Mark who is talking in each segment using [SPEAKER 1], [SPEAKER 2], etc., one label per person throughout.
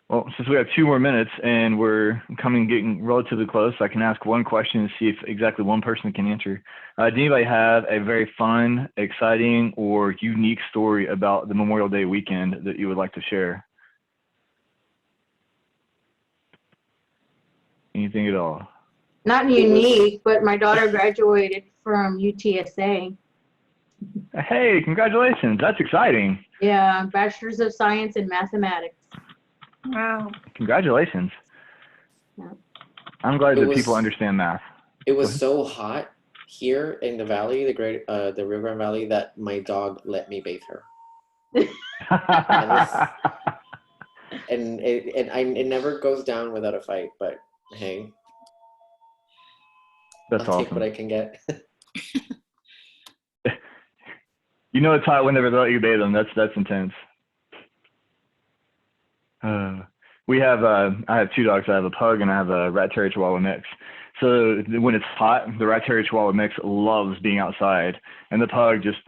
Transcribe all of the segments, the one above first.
[SPEAKER 1] Well, since we have 2 more minutes and we're getting relatively close, I can ask one question and see if exactly one person can answer. Does anybody have a very fun, exciting, or unique story about the Memorial Day weekend that you would like to share? Anything at all?
[SPEAKER 2] Not unique, but my daughter graduated from UTSA.
[SPEAKER 1] Hey, congratulations. That's exciting.
[SPEAKER 2] Yeah, Bachelor's of Science in Mathematics.
[SPEAKER 3] Wow.
[SPEAKER 1] Congratulations.
[SPEAKER 2] Yeah.
[SPEAKER 1] I'm glad that people understand math.
[SPEAKER 4] It was so hot here in the valley, the Rio Grande Valley, that my dog let me bathe her. And it never goes down without a fight, but hey,
[SPEAKER 1] That's
[SPEAKER 4] I'll
[SPEAKER 1] awesome.
[SPEAKER 4] take what I can get.
[SPEAKER 1] You know it's hot whenever they let you bathe them. That's intense. I have 2 dogs. I have a pug and I have a rat terrier chihuahua mix. So when it's hot, the rat terrier chihuahua mix loves being outside, and the pug just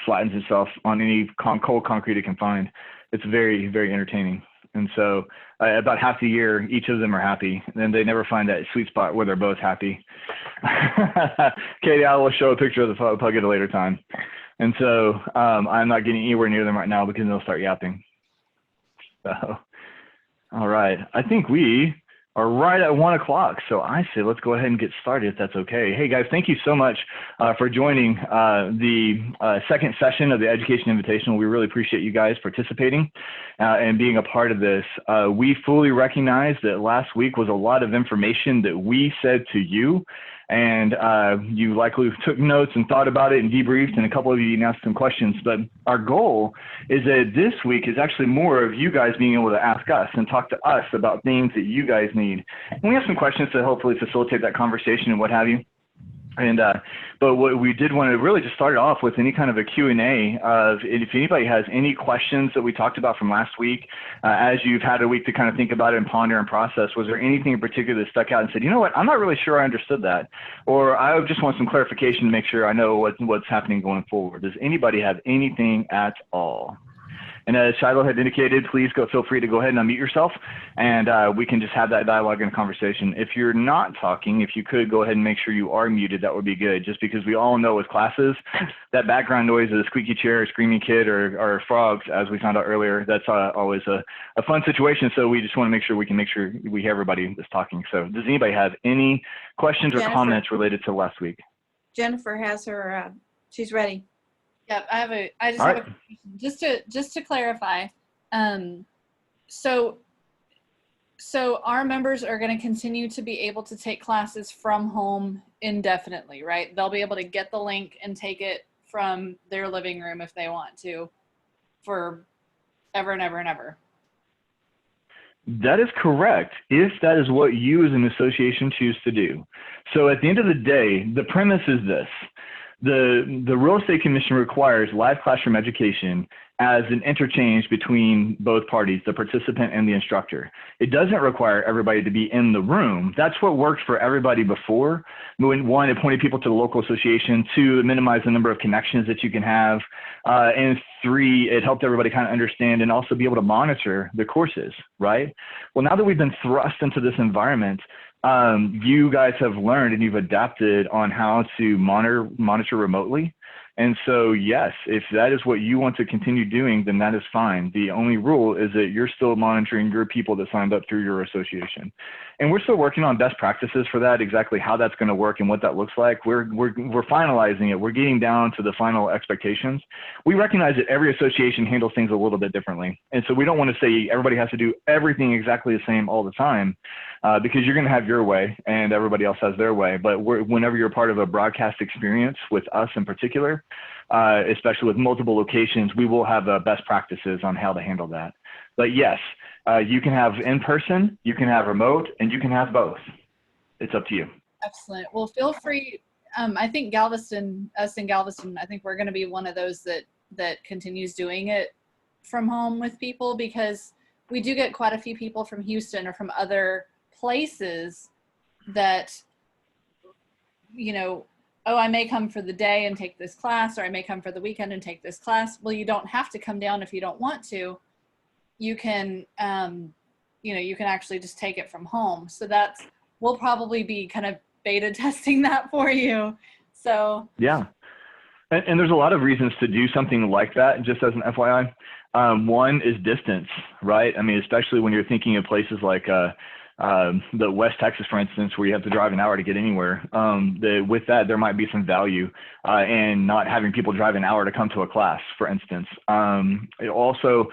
[SPEAKER 1] flattens itself on any cold concrete it can find. It's very, very entertaining. And so about half the year, each of them are happy, and they never find that sweet spot where they're both happy. Katie, I will show a picture of the pug at a later time. And so I'm not getting anywhere near them right now because they'll start yapping. So, all right. I think we are right at 1 o'clock. So I say let's go ahead and get started if that's okay. Hey, guys, thank you so much for joining the second session of the Education Invitational. We really appreciate you guys participating and being a part of this. We fully recognize that last week was a lot of information that we said to you, and you likely took notes and thought about it and debriefed, and a couple of you asked some questions. But our goal is that this week is actually more of you guys being able to ask us and talk to us about things that you guys need. And we have some questions to hopefully facilitate that conversation and what have you. And but what we did want to really just start off with any kind of a Q&A of if anybody has any questions that we talked about from last week, as you've had a week to kind of think about it and ponder and process, was there anything in particular that stuck out and said, you know what, I'm not really sure I understood that, or I just want some clarification to make sure I know what's happening going forward? Does anybody have anything at all? And as Shiloh had indicated, please feel free to go ahead and unmute yourself, and we can just have that dialogue and conversation. If you're not talking, if you could go ahead and make sure you are muted, that would be good, just because we all know with classes, that background noise of a squeaky chair, a screaming kid, or frogs, as we found out earlier, that's always a fun situation. So we just want to make sure we hear everybody that's talking. So does anybody have any questions or comments related to last week?
[SPEAKER 3] Jennifer has her, she's ready.
[SPEAKER 5] Yep, I just have a question. Just to clarify. So our members are going to continue to be able to take classes from home indefinitely, right? They'll be able to get the link and take it from their living room if they want to, for ever and ever and ever.
[SPEAKER 1] That is correct, if that is what you as an association choose to do. So at the end of the day, the premise is this. The Real Estate Commission requires live classroom education as an interchange between both parties, the participant and the instructor. It doesn't require everybody to be in the room. That's what worked for everybody before. One, it pointed people to the local association. 2, it minimized the number of connections that you can have. And 3, it helped everybody kind of understand and also be able to monitor the courses, right? Well, now that we've been thrust into this environment, you guys have learned and you've adapted on how to monitor remotely. And so, yes, if that is what you want to continue doing, then that is fine. The only rule is that you're still monitoring your people that signed up through your association. And we're still working on best practices for that, exactly how that's going to work and what that looks like. We're finalizing it. We're getting down to the final expectations. We recognize that every association handles things a little bit differently. And so we don't want to say everybody has to do everything exactly the same all the time, because you're going to have your way and everybody else has their way. But whenever you're part of a broadcast experience with us in particular, especially with multiple locations, we will have best practices on how to handle that. But yes, you can have in-person, you can have remote, and you can have both. It's up to you.
[SPEAKER 5] Excellent. Well, feel free. I think us in Galveston, I think we're going to be one of those that continues doing it from home with people, because we do get quite a few people from Houston or from other places that, you know, oh, I may come for the day and take this class, or I may come for the weekend and take this class. Well, you don't have to come down if you don't want to. You can, you can actually just take it from home. So we'll probably be kind of beta testing that for you. So
[SPEAKER 1] yeah. And there's a lot of reasons to do something like that, just as an FYI. One is distance, right? I mean, especially when you're thinking of places like the West Texas, for instance, where you have to drive an hour to get anywhere. With that, there might be some value in not having people drive an hour to come to a class, for instance. Also,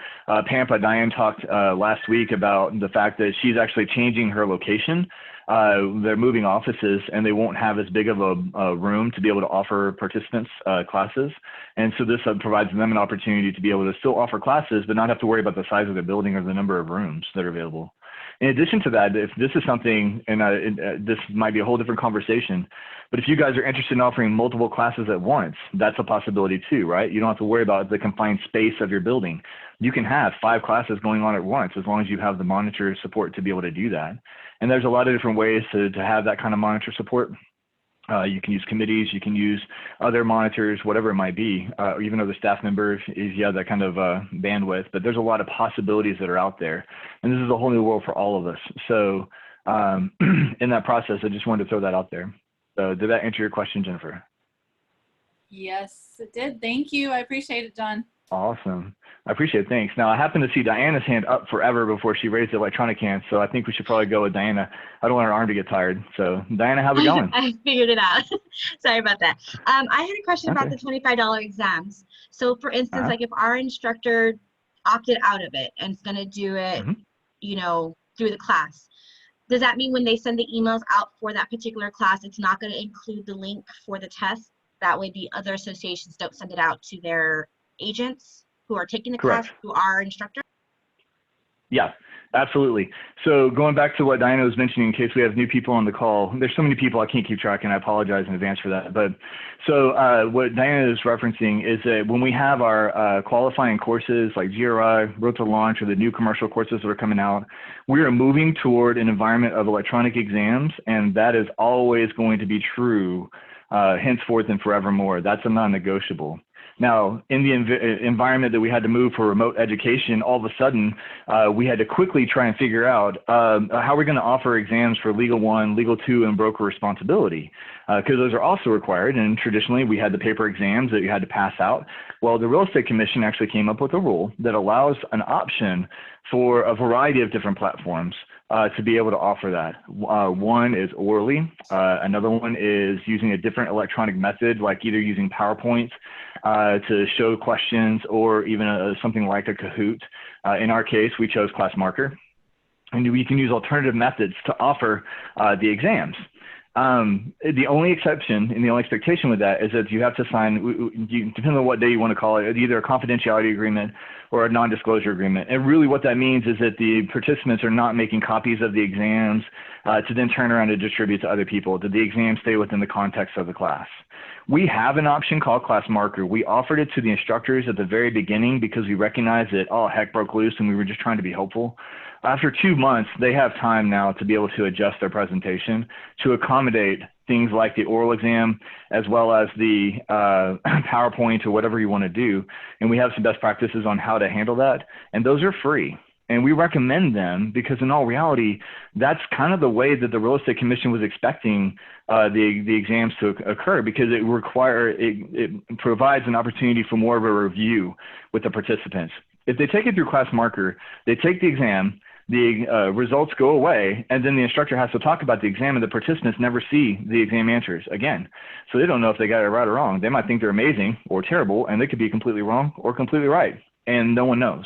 [SPEAKER 1] Pampa, Diane talked last week about the fact that she's actually changing her location. They're moving offices, and they won't have as big of a room to be able to offer participants classes. And so this provides them an opportunity to be able to still offer classes, but not have to worry about the size of their building or the number of rooms that are available. In addition to that, if this is something, and this might be a whole different conversation, but if you guys are interested in offering multiple classes at once, that's a possibility too, right? You don't have to worry about the confined space of your building. You can have 5 classes going on at once as long as you have the monitor support to be able to do that. And there's a lot of different ways to have that kind of monitor support. You can use committees, you can use other monitors, whatever it might be, or even other staff members if you have that kind of bandwidth. But there's a lot of possibilities that are out there. And this is a whole new world for all of us. So in that process, I just wanted to throw that out there. So did that answer your question, Jennifer?
[SPEAKER 5] yes, it did. Thank you. I appreciate it, John.
[SPEAKER 1] Awesome. I appreciate it. Thanks. Now, I happen to see Diana's hand up forever before she raised the electronic hand, so I think we should probably go with Diana. I don't want her arm to get tired. So, Diana, how's it going?
[SPEAKER 6] I figured it out. Sorry about that. I had a question about
[SPEAKER 1] Okay.
[SPEAKER 6] the $25 exams. So, for instance,
[SPEAKER 1] Uh-huh.
[SPEAKER 6] like if our instructor opted out of it and is going to do it,
[SPEAKER 1] Mhm.
[SPEAKER 6] through the class, does that mean when they send the emails out for that particular class, it's not going to include the link for the test? That way, the other associations don't send it out to their agents who are taking the class,
[SPEAKER 1] Correct.
[SPEAKER 6] who are instructor?
[SPEAKER 1] Yeah, absolutely. So going back to what Diana was mentioning, in case we have new people on the call, there's so many people I can't keep track, and I apologize in advance for that. But so what Diana is referencing is that when we have our qualifying courses like GRI, Road to Launch, or the new commercial courses that are coming out, we are moving toward an environment of electronic exams, and that is always going to be true henceforth and forevermore. That's a non-negotiable. Now, in the environment that we had to move for remote education, all of a sudden, we had to quickly try and figure out how we're going to offer exams for Legal 1, Legal 2, and broker responsibility, because those are also required. And traditionally, we had the paper exams that you had to pass out. Well, the Real Estate Commission actually came up with a rule that allows an option for a variety of different platforms to be able to offer that. One is orally. Another one is using a different electronic method, like either using PowerPoint to show questions, or even something like a Kahoot. In our case, we chose ClassMarker. And we can use alternative methods to offer the exams. The only exception and the only expectation with that is that you have to sign, depending on what day you want to call it, either a confidentiality agreement or a non-disclosure agreement. And really what that means is that the participants are not making copies of the exams to then turn around and distribute to other people. Did the exams stay within the context of the class? We have an option called ClassMarker. We offered it to the instructors at the very beginning because we recognized that, oh, heck broke loose, and we were just trying to be helpful. After 2 months, they have time now to be able to adjust their presentation to accommodate things like the oral exam, as well as the PowerPoint or whatever you want to do. And we have some best practices on how to handle that. And those are free. And we recommend them because in all reality, that's kind of the way that the Real Estate Commission was expecting the exams to occur, because it provides an opportunity for more of a review with the participants. If they take it through ClassMarker, they take the exam, the results go away, and then the instructor has to talk about the exam, and the participants never see the exam answers again. So they don't know if they got it right or wrong. They might think they're amazing or terrible, and they could be completely wrong or completely right, and no one knows.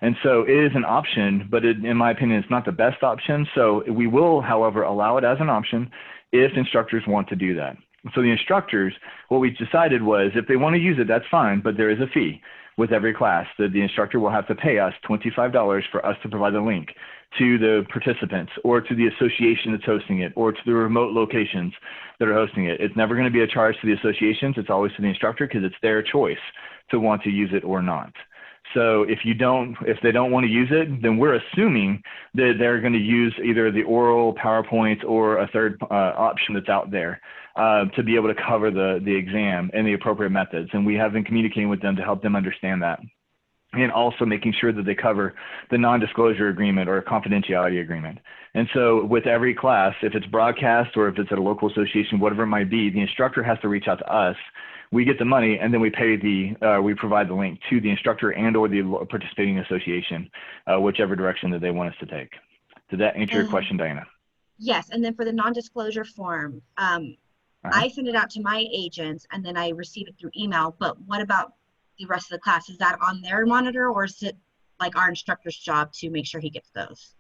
[SPEAKER 1] And so it is an option, but in my opinion, it's not the best option. So we will, however, allow it as an option if instructors want to do that. So the instructors, what we decided was if they want to use it, that's fine, but there is a fee with every class that the instructor will have to pay us $25 for us to provide the link to the participants or to the association that's hosting it or to the remote locations that are hosting it. It's never going to be a charge to the associations. It's always to the instructor because it's their choice to want to use it or not. So if they don't want to use it, then we're assuming that they're going to use either the oral, PowerPoint, or a third option that's out there to be able to cover the exam and the appropriate methods. And we have been communicating with them to help them understand that. and also making sure that they cover the non-disclosure agreement or confidentiality agreement. And so with every class, if it's broadcast or if it's at a local association, whatever it might be, the instructor has to reach out to us. We get the money, and then we pay we provide the link to the instructor and or the participating association, whichever direction that they want us to take. Did that answer your question, Diana?
[SPEAKER 6] Yes, and then for the non-disclosure form, I send it out to my agents and then I receive it through email, but what about the rest of the class? Is that on their monitor, or is it like our instructor's job to make sure he gets those?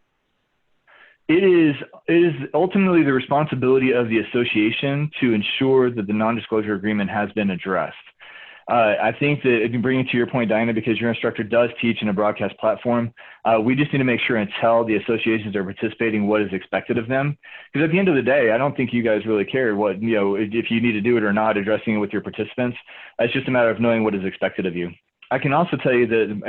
[SPEAKER 1] It is ultimately the responsibility of the association to ensure that the non-disclosure agreement has been addressed. I think that if you bring it to your point, Diana, because your instructor does teach in a broadcast platform, we just need to make sure and tell the associations that are participating what is expected of them. Because at the end of the day, I don't think you guys really care what, you know, if you need to do it or not, addressing it with your participants. It's just a matter of knowing what is expected of you. I can also tell you that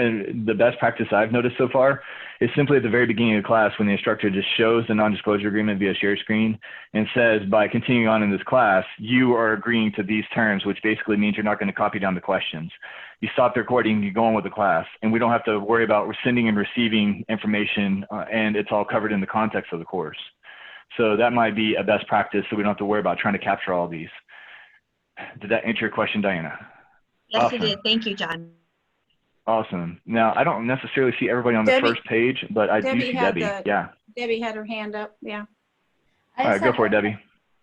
[SPEAKER 1] the best practice I've noticed so far is simply at the very beginning of class when the instructor just shows the non-disclosure agreement via share screen and says, by continuing on in this class, you are agreeing to these terms, which basically means you're not going to copy down the questions. You stop the recording, you go on with the class, and we don't have to worry about sending and receiving information, and it's all covered in the context of the course. So that might be a best practice, so we don't have to worry about trying to capture all these. Did that answer your question, Diana?
[SPEAKER 6] Yes,
[SPEAKER 1] Awesome.
[SPEAKER 6] it did. Thank you, John.
[SPEAKER 1] Awesome. Now, I don't necessarily see everybody on the
[SPEAKER 3] Debbie-
[SPEAKER 1] first page, but I do
[SPEAKER 3] Debbie
[SPEAKER 1] see
[SPEAKER 3] had
[SPEAKER 1] Debbie.
[SPEAKER 3] the-
[SPEAKER 1] Yeah.
[SPEAKER 3] Debbie had her hand up. Yeah.
[SPEAKER 1] All right, go for it, Debbie.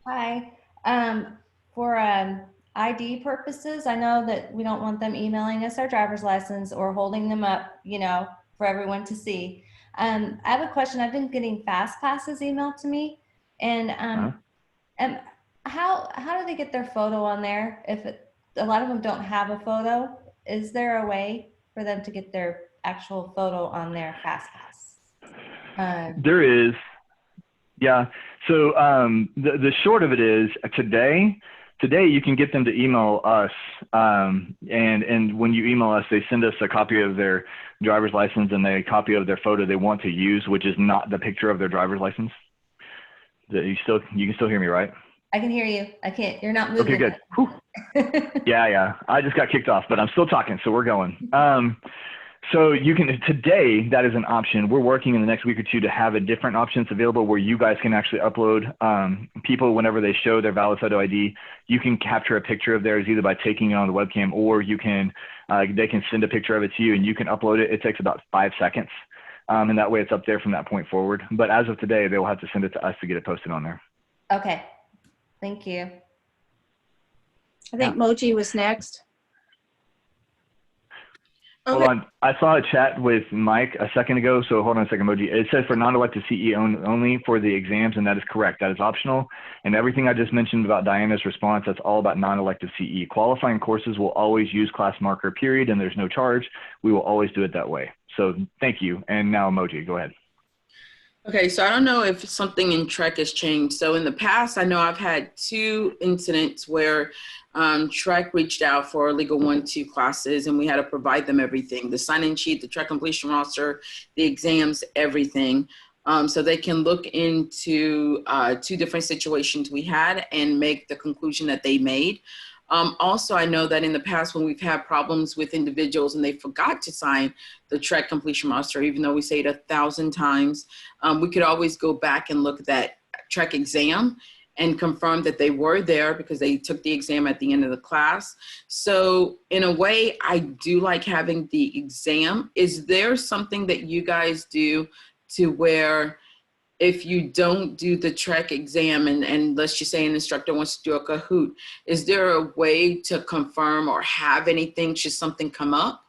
[SPEAKER 7] Hi. For ID purposes, I know that we don't want them emailing us our driver's license or holding them up, you know, for everyone to see. I have a question. I've been getting fast passes emailed to me, and how do they get their photo on there? A lot of them don't have a photo. Is there a way for them to get their actual photo on their fast pass?
[SPEAKER 1] There is. Yeah. So the short of it is today you can get them to email us, and when you email us, they send us a copy of their driver's license and a copy of their photo they want to use, which is not the picture of their driver's license. You can still hear me, right?
[SPEAKER 7] I can hear you. I can't. You're not moving.
[SPEAKER 1] Okay, good. Yeah. I just got kicked off, but I'm still talking, so we're going. So you can, today, that is an option. We're working in the next week or two to have a different options available where you guys can actually upload people whenever they show their valid photo ID. You can capture a picture of theirs either by taking it on the webcam, or you can, they can send a picture of it to you and you can upload it. It takes about 5 seconds. And that way it's up there from that point forward. But as of today, they will have to send it to us to get it posted on there.
[SPEAKER 7] Okay. Thank you.
[SPEAKER 3] I think Moji was next.
[SPEAKER 1] Hold on. I saw a chat with Mike a second ago, so hold on a second, Moji. It says for non-elective CE only for the exams, and that is correct. That is optional. And everything I just mentioned about Diana's response, that's all about non-elective CE. Qualifying courses will always use class marker, period, and there's no charge. We will always do it that way. So thank you. And now, Moji, go ahead.
[SPEAKER 8] Okay, so I don't know if something in Trek has changed. So in the past, I know I've had 2 incidents where Trek reached out for Legal 1-2 classes, and we had to provide them everything, the sign-in sheet, the Trek completion roster, the exams, everything. So they can look into 2 different situations we had and make the conclusion that they made. Also, I know that in the past when we've had problems with individuals and they forgot to sign the Trek completion roster, even though we say it 1,000 times, we could always go back and look at that Trek exam and confirm that they were there because they took the exam at the end of the class. So in a way, I do like having the exam. Is there something that you guys do to where if you don't do the Trek exam and let's just say an instructor wants to do a Kahoot, is there a way to confirm or have anything, should something come up,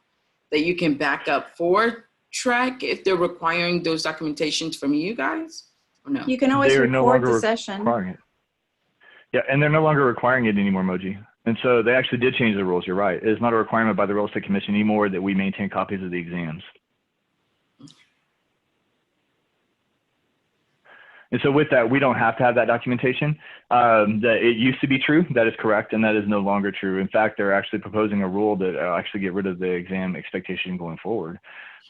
[SPEAKER 8] that you can back up for Trek if they're requiring those documentations from you guys, or no?
[SPEAKER 3] You can always
[SPEAKER 1] They're no
[SPEAKER 3] record
[SPEAKER 1] longer
[SPEAKER 3] the session.
[SPEAKER 1] requiring it. Yeah, and they're no longer requiring it anymore, Moji. And so they actually did change the rules. You're right. It's not a requirement by the Real Estate Commission anymore that we maintain copies of the exams. And so with that, we don't have to have that documentation. That it used to be true. That is correct. And that is no longer true. In fact, they're actually proposing a rule that actually get rid of the exam expectation going forward,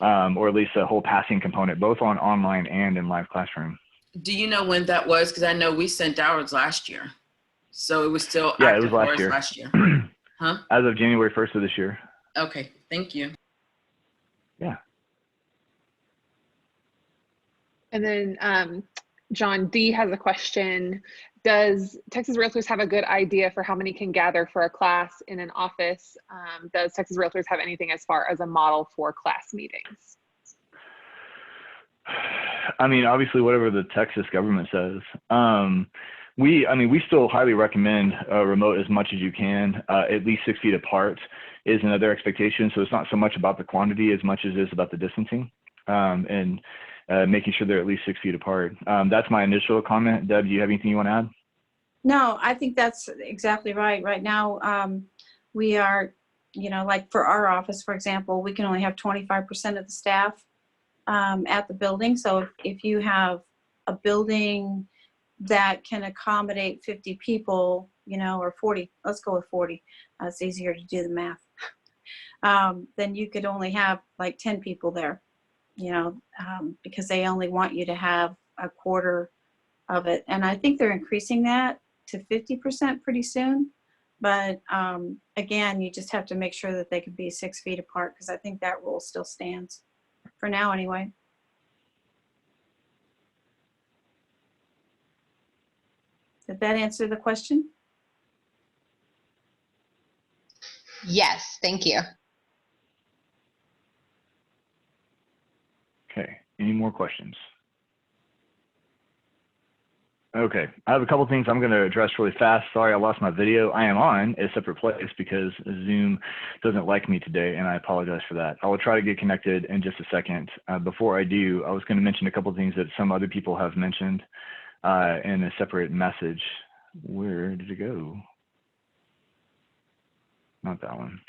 [SPEAKER 1] or at least a whole passing component, both on online and in live classroom.
[SPEAKER 8] Do you know when that was? Because I know we sent ours last year. So it was still
[SPEAKER 1] Yeah,
[SPEAKER 8] active
[SPEAKER 1] it was
[SPEAKER 8] for us
[SPEAKER 1] last year.
[SPEAKER 8] Huh?
[SPEAKER 1] As of January 1st of this year.
[SPEAKER 8] Okay, thank you.
[SPEAKER 9] And then John D has a question. Does Texas Realtors have a good idea for how many can gather for a class in an office? Does Texas Realtors have anything as far as a model for class meetings?
[SPEAKER 1] I mean, obviously, whatever the Texas government says. We still highly recommend remote as much as you can. At least 6 feet apart is another expectation. So it's not so much about the quantity as much as it is about the distancing and making sure they're at least 6 feet apart. That's my initial comment. Deb, do you have anything you want to add?
[SPEAKER 3] No, I think that's exactly right. Right now, we are, like for our office, for example, we can only have 25% of the staff at the building. So if you have a building that can accommodate 50 people, or 40, let's go with 40. It's easier to do the math. Then you could only have like 10 people there, because they only want you to have a quarter of it. And I think they're increasing that to 50% pretty soon. But again, you just have to make sure that they can be 6 feet apart, because I think that rule still stands for now anyway. Did that answer the question?
[SPEAKER 10] Yes, thank you.
[SPEAKER 1] Okay, any more questions? Okay, I have a couple things I'm going to address really fast. Sorry, I lost my video. I am on a separate place because Zoom doesn't like me today, and I apologize for that. I will try to get connected in just a second. Before I do, I was going to mention a couple things that some other people have mentioned in a separate message. Where did it go? Not that one.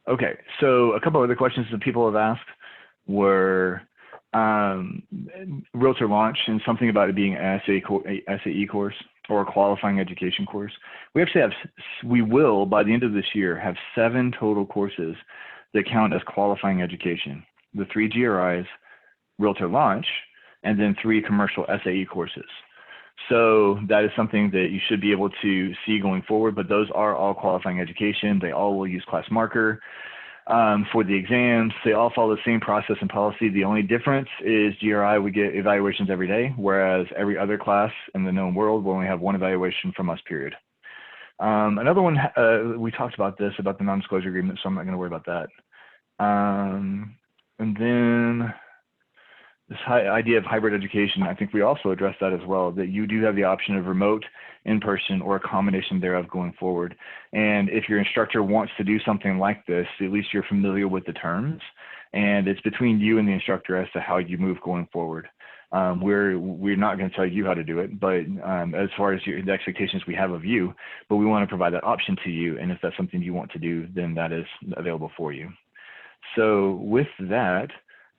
[SPEAKER 1] Okay, so a couple other questions that people have asked were Realtor Launch and something about it being an SAE course or a qualifying education course. We will, by the end of this year, have 7 total courses that count as qualifying education. The 3 GRIs, Realtor Launch, and then 3 commercial SAE courses. So that is something that you should be able to see going forward, but those are all qualifying education. They all will use class marker for the exams. They all follow the same process and policy. The only difference is GRI, we get evaluations every day, whereas every other class in the known world will only have 1 evaluation from us, period. Another one, we talked about this, about the non-disclosure agreement, so I'm not going to worry about that. And then this idea of hybrid education, I think we also addressed that as well, that you do have the option of remote, in-person, or a combination thereof going forward. And if your instructor wants to do something like this, at least you're familiar with the terms, and it's between you and the instructor as to how you move going forward. We're not going to tell you how to do it, but as far as the expectations we have of you, but we want to provide that option to you, and if that's something you want to do, then that is available for you. So with that,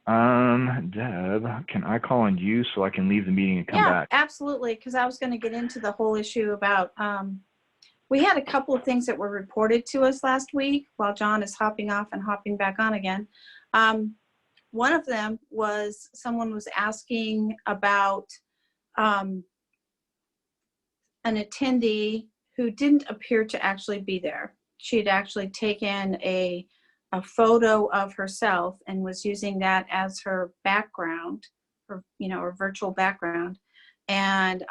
[SPEAKER 1] Deb, can I call on you so I can leave the meeting and come back?
[SPEAKER 3] Yeah, absolutely. Because I was going to get into the whole issue about, we had a couple of things that were reported to us last week while John is hopping off and hopping back on again. One of them was someone was asking about an attendee who didn't appear to actually be there. She had actually taken a photo of herself and was using that as her background, or her virtual background, and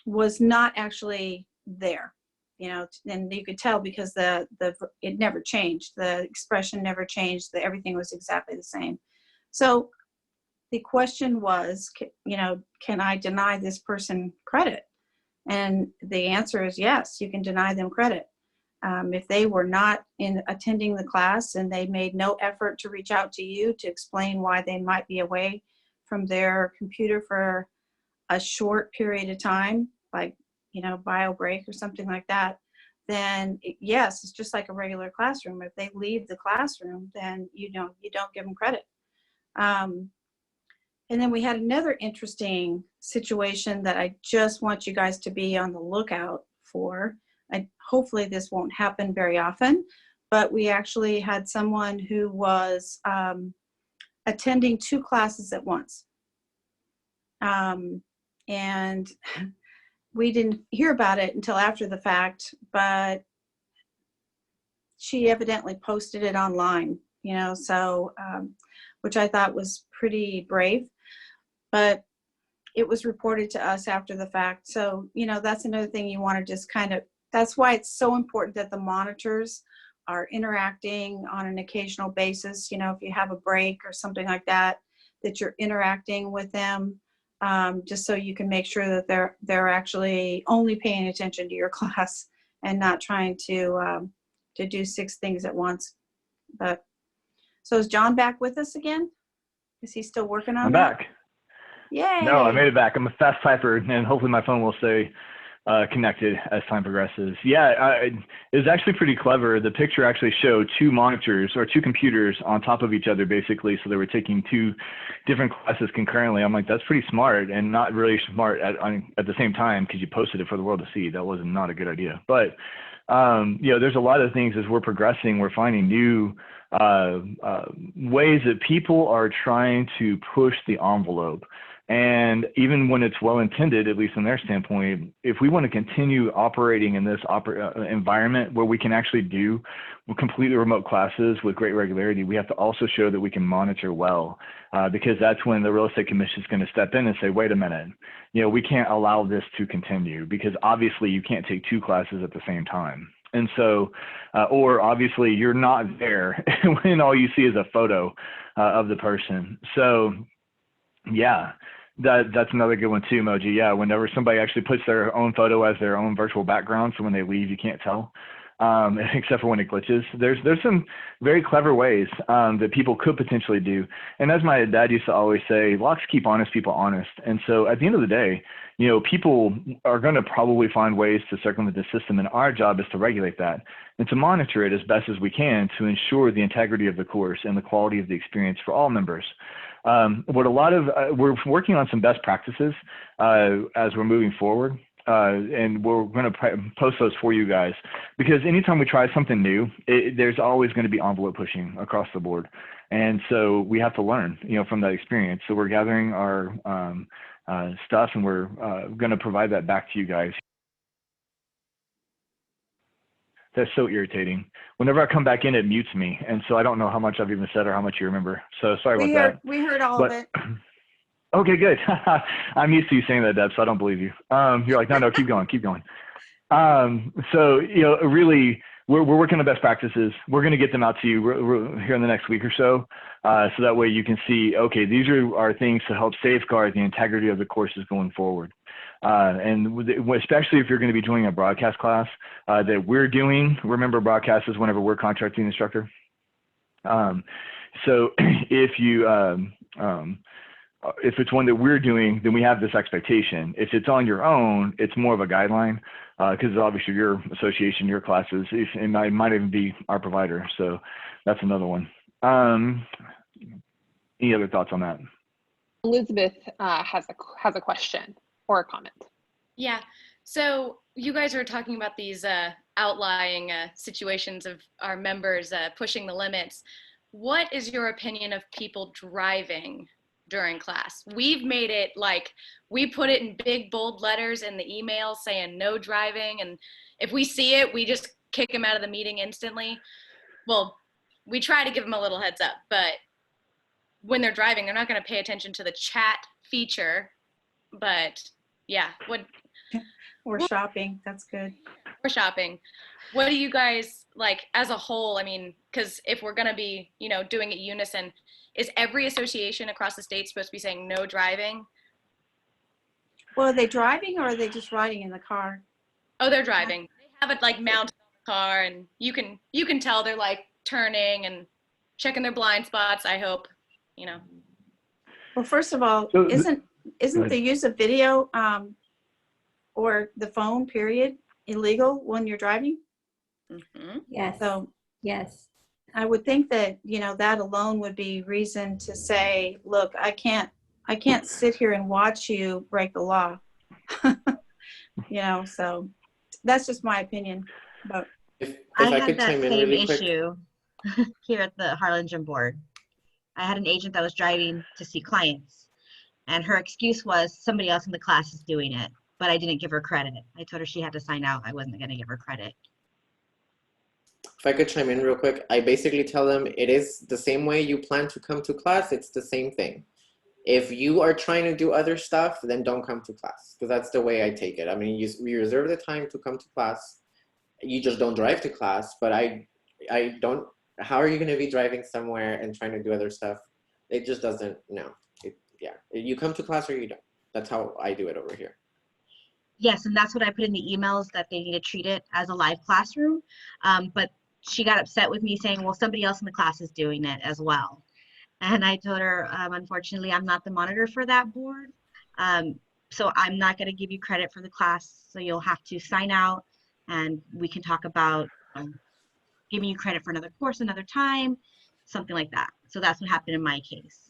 [SPEAKER 3] was not actually there. And you could tell because it never changed. The expression never changed. Everything was exactly the same. So the question was, can I deny this person credit? And the answer is yes, you can deny them credit. If they were not attending the class and they made no effort to reach out to you to explain why they might be away from their computer for a short period of time, like, bio break or something like that, then yes, it's just like a regular classroom. If they leave the classroom, then you don't give them credit. And then we had another interesting situation that I just want you guys to be on the lookout for. Hopefully this won't happen very often, but we actually had someone who was attending 2 classes at once. And we didn't hear about it until after the fact, but she evidently posted it online you know, so, which I thought was pretty brave, but it was reported to us after the fact. So, you know, that's another thing you want to just kind of, that's why it's so important that the monitors are interacting on an occasional basis. You know, if you have a break or something like that, that you're interacting with them, just so you can make sure that they're actually only paying attention to your class and not trying to do 6 things at once. But so is John back with us again? Is he still working on
[SPEAKER 1] I'm
[SPEAKER 3] that?
[SPEAKER 1] back.
[SPEAKER 3] Yay!
[SPEAKER 1] No, I made it back. I'm a fast typer, and hopefully my phone will stay connected as time progresses. Yeah, it was actually pretty clever. The picture actually showed 2 monitors or 2 computers on top of each other, basically. So they were taking 2 different classes concurrently. I'm like, that's pretty smart, and not really smart at the same time, because you posted it for the world to see. That was not a good idea. But you know, there's a lot of things as we're progressing. We're finding new ways that people are trying to push the envelope. And even when it's well intended, at least from their standpoint, if we want to continue operating in this environment where we can actually do completely remote classes with great regularity, we have to also show that we can monitor well, because that's when the real estate commission is going to step in and say, wait a minute, you know, we can't allow this to continue, because obviously you can't take 2 classes at the same time. And so, or obviously you're not there when all you see is a photo of the person. So yeah, that's another good one too, Moji. Yeah, whenever somebody actually puts their own photo as their own virtual background, so when they leave, you can't tell, except for when it glitches. There's some very clever ways that people could potentially do. And as my dad used to always say, locks keep honest people honest. And so at the end of the day, you know, people are going to probably find ways to circumvent the system, and our job is to regulate that and to monitor it as best as we can to ensure the integrity of the course and the quality of the experience for all members. We're working on some best practices as we're moving forward, and we're going to post those for you guys, because anytime we try something new, there's always going to be envelope pushing across the board. And so we have to learn, you know, from that experience. So we're gathering our stuff, and we're going to provide that back to you guys. That's so irritating. Whenever I come back in, it mutes me. And so I don't know how much I've even said or how much you remember. So sorry about that.
[SPEAKER 3] We heard all of it.
[SPEAKER 1] Okay, good. I'm used to you saying that, Deb, so I don't believe you. You're like, no, keep going, keep going. So, you know, really, we're working on best practices. We're going to get them out to you here in the next week or so. So that way you can see, okay, these are things to help safeguard the integrity of the courses going forward. And especially if you're going to be joining a broadcast class that we're doing. Remember, broadcast is whenever we're contracting the instructor. So if it's one that we're doing, then we have this expectation. If it's on your own, it's more of a guideline, because obviously your association, your classes, it might even be our provider. So that's another one. Any other thoughts on that?
[SPEAKER 9] Elizabeth has a question or a comment.
[SPEAKER 11] Yeah, so you guys are talking about these outlying situations of our members pushing the limits. What is your opinion of people driving during class? We've made it like, we put it in big bold letters in the email saying no driving, and if we see it, we just kick them out of the meeting instantly. Well, we try to give them a little heads up, but when they're driving, they're not going to pay attention to the chat feature. But yeah,
[SPEAKER 3] Or shopping, that's good.
[SPEAKER 11] Or shopping. What do you guys like as a whole? I mean, because if we're going to be, you know, doing it unison, is every association across the state supposed to be saying no driving?
[SPEAKER 3] Well, are they driving or are they just riding in the car?
[SPEAKER 11] Oh, they're driving. They have it like mounted on the car, and you can tell they're like turning and checking their blind spots, I hope, you know.
[SPEAKER 3] Well, first of all,
[SPEAKER 1] So
[SPEAKER 3] isn't the use of video or the phone period illegal when you're driving?
[SPEAKER 11] Mm-hmm.
[SPEAKER 7] Yes.
[SPEAKER 3] So
[SPEAKER 7] yes.
[SPEAKER 3] I would think that, you know, that alone would be reason to say, look, I can't sit here and watch you break the law. You know, so that's just my opinion. But
[SPEAKER 4] If
[SPEAKER 6] I
[SPEAKER 4] I
[SPEAKER 6] had
[SPEAKER 4] could
[SPEAKER 6] that
[SPEAKER 4] chime in
[SPEAKER 6] same
[SPEAKER 4] really quick.
[SPEAKER 6] issue here at the Harlingen board. I had an agent that was driving to see clients, and her excuse was somebody else in the class is doing it, but I didn't give her credit. I told her she had to sign out. I wasn't going to give her credit.
[SPEAKER 4] if I could chime in real quick, I basically tell them it is the same way you plan to come to class. It's the same thing. If you are trying to do other stuff, then don't come to class, because that's the way I take it. I mean, we reserve the time to come to class. You just don't drive to class, but I don't, how are you going to be driving somewhere and trying to do other stuff? It just doesn't, no. Yeah, you come to class or you don't. That's how I do it over here.
[SPEAKER 6] Yes, and that's what I put in the emails, that they need to treat it as a live classroom. But she got upset with me saying, well, somebody else in the class is doing it as well. And I told her, unfortunately, I'm not the monitor for that board. So I'm not going to give you credit for the class. So you'll have to sign out, and we can talk about giving you credit for another course another time, something like that. So that's what happened in my case.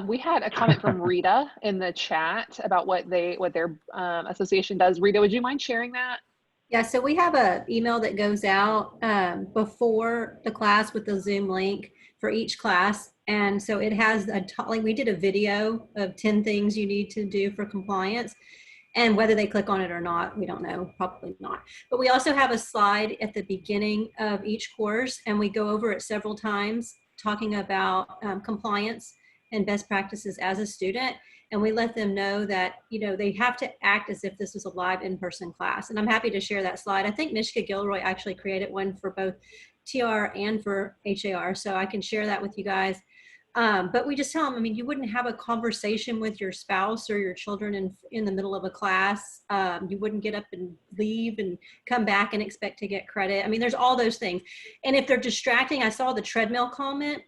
[SPEAKER 9] We had a comment from Rita in the chat about what their association does. Rita, would you mind sharing that?
[SPEAKER 12] Yeah, so we have an email that goes out before the class with the Zoom link for each class. And so it has, like we did a video of 10 things you need to do for compliance. And whether they click on it or not, we don't know, probably not. But we also have a slide at the beginning of each course, and we go over it several times talking about compliance and best practices as a student. And we let them know that, you know, they have to act as if this was a live in-person class. And I'm happy to share that slide. I think Mishka Gilroy actually created one for both TR and for HAR. So I can share that with you guys. But we just tell them, I mean, you wouldn't have a conversation with your spouse or your children in the middle of a class. You wouldn't get up and leave and come back and expect to get credit. I mean, there's all those things. And if they're distracting, I saw the treadmill comment.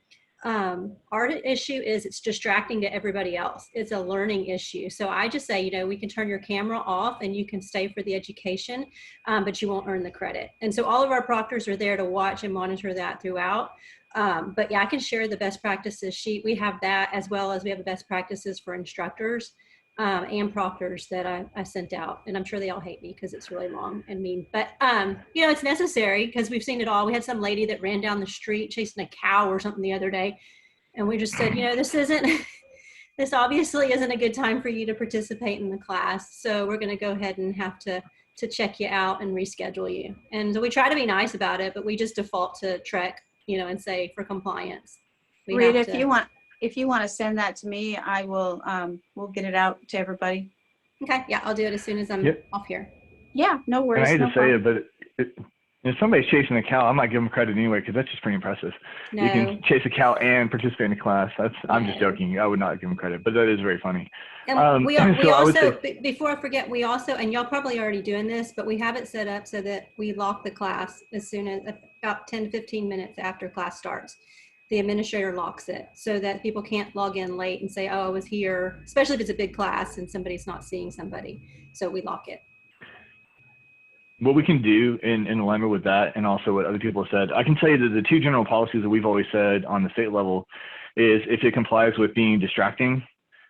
[SPEAKER 12] Our issue is it's distracting to everybody else. It's a learning issue. So I just say, you know, we can turn your camera off and you can stay for the education, but you won't earn the credit. And so all of our proctors are there to watch and monitor that throughout. But yeah, I can share the best practices sheet. We have that, as well as we have the best practices for instructors and proctors that I sent out. And I'm sure they all hate me because it's really long and mean. But, you know, it's necessary because we've seen it all. We had some lady that ran down the street chasing a cow or something the other day. And we just said, you know, this obviously isn't a good time for you to participate in the class. So we're going to go ahead and have to check you out and reschedule you. And so we try to be nice about it, but we just default to Trek, you know, and say for compliance.
[SPEAKER 3] Rita, if you want to send that to me, I will, we'll get it out to everybody.
[SPEAKER 12] Okay. Yeah, I'll do it as soon as I'm off here.
[SPEAKER 3] Yeah, no worries.
[SPEAKER 1] And I hate to say it, but if somebody's chasing a cow, I might give them credit anyway, because that's just pretty impressive.
[SPEAKER 12] No.
[SPEAKER 1] You can chase a cow and participate in a class. I'm just joking. I would not give them credit, but that is very funny.
[SPEAKER 12] And we also, before I forget, we also, and y'all probably already doing this, but we have it set up so that we lock the class as soon as about 10 to 15 minutes after class starts. The administrator locks it so that people can't log in late and say, oh, I was here, especially if it's a big class and somebody's not seeing somebody. So we lock it.
[SPEAKER 1] What we can do in alignment with that, and also what other people have said, I can tell you that the two general policies that we've always said on the state level is if it complies with being distracting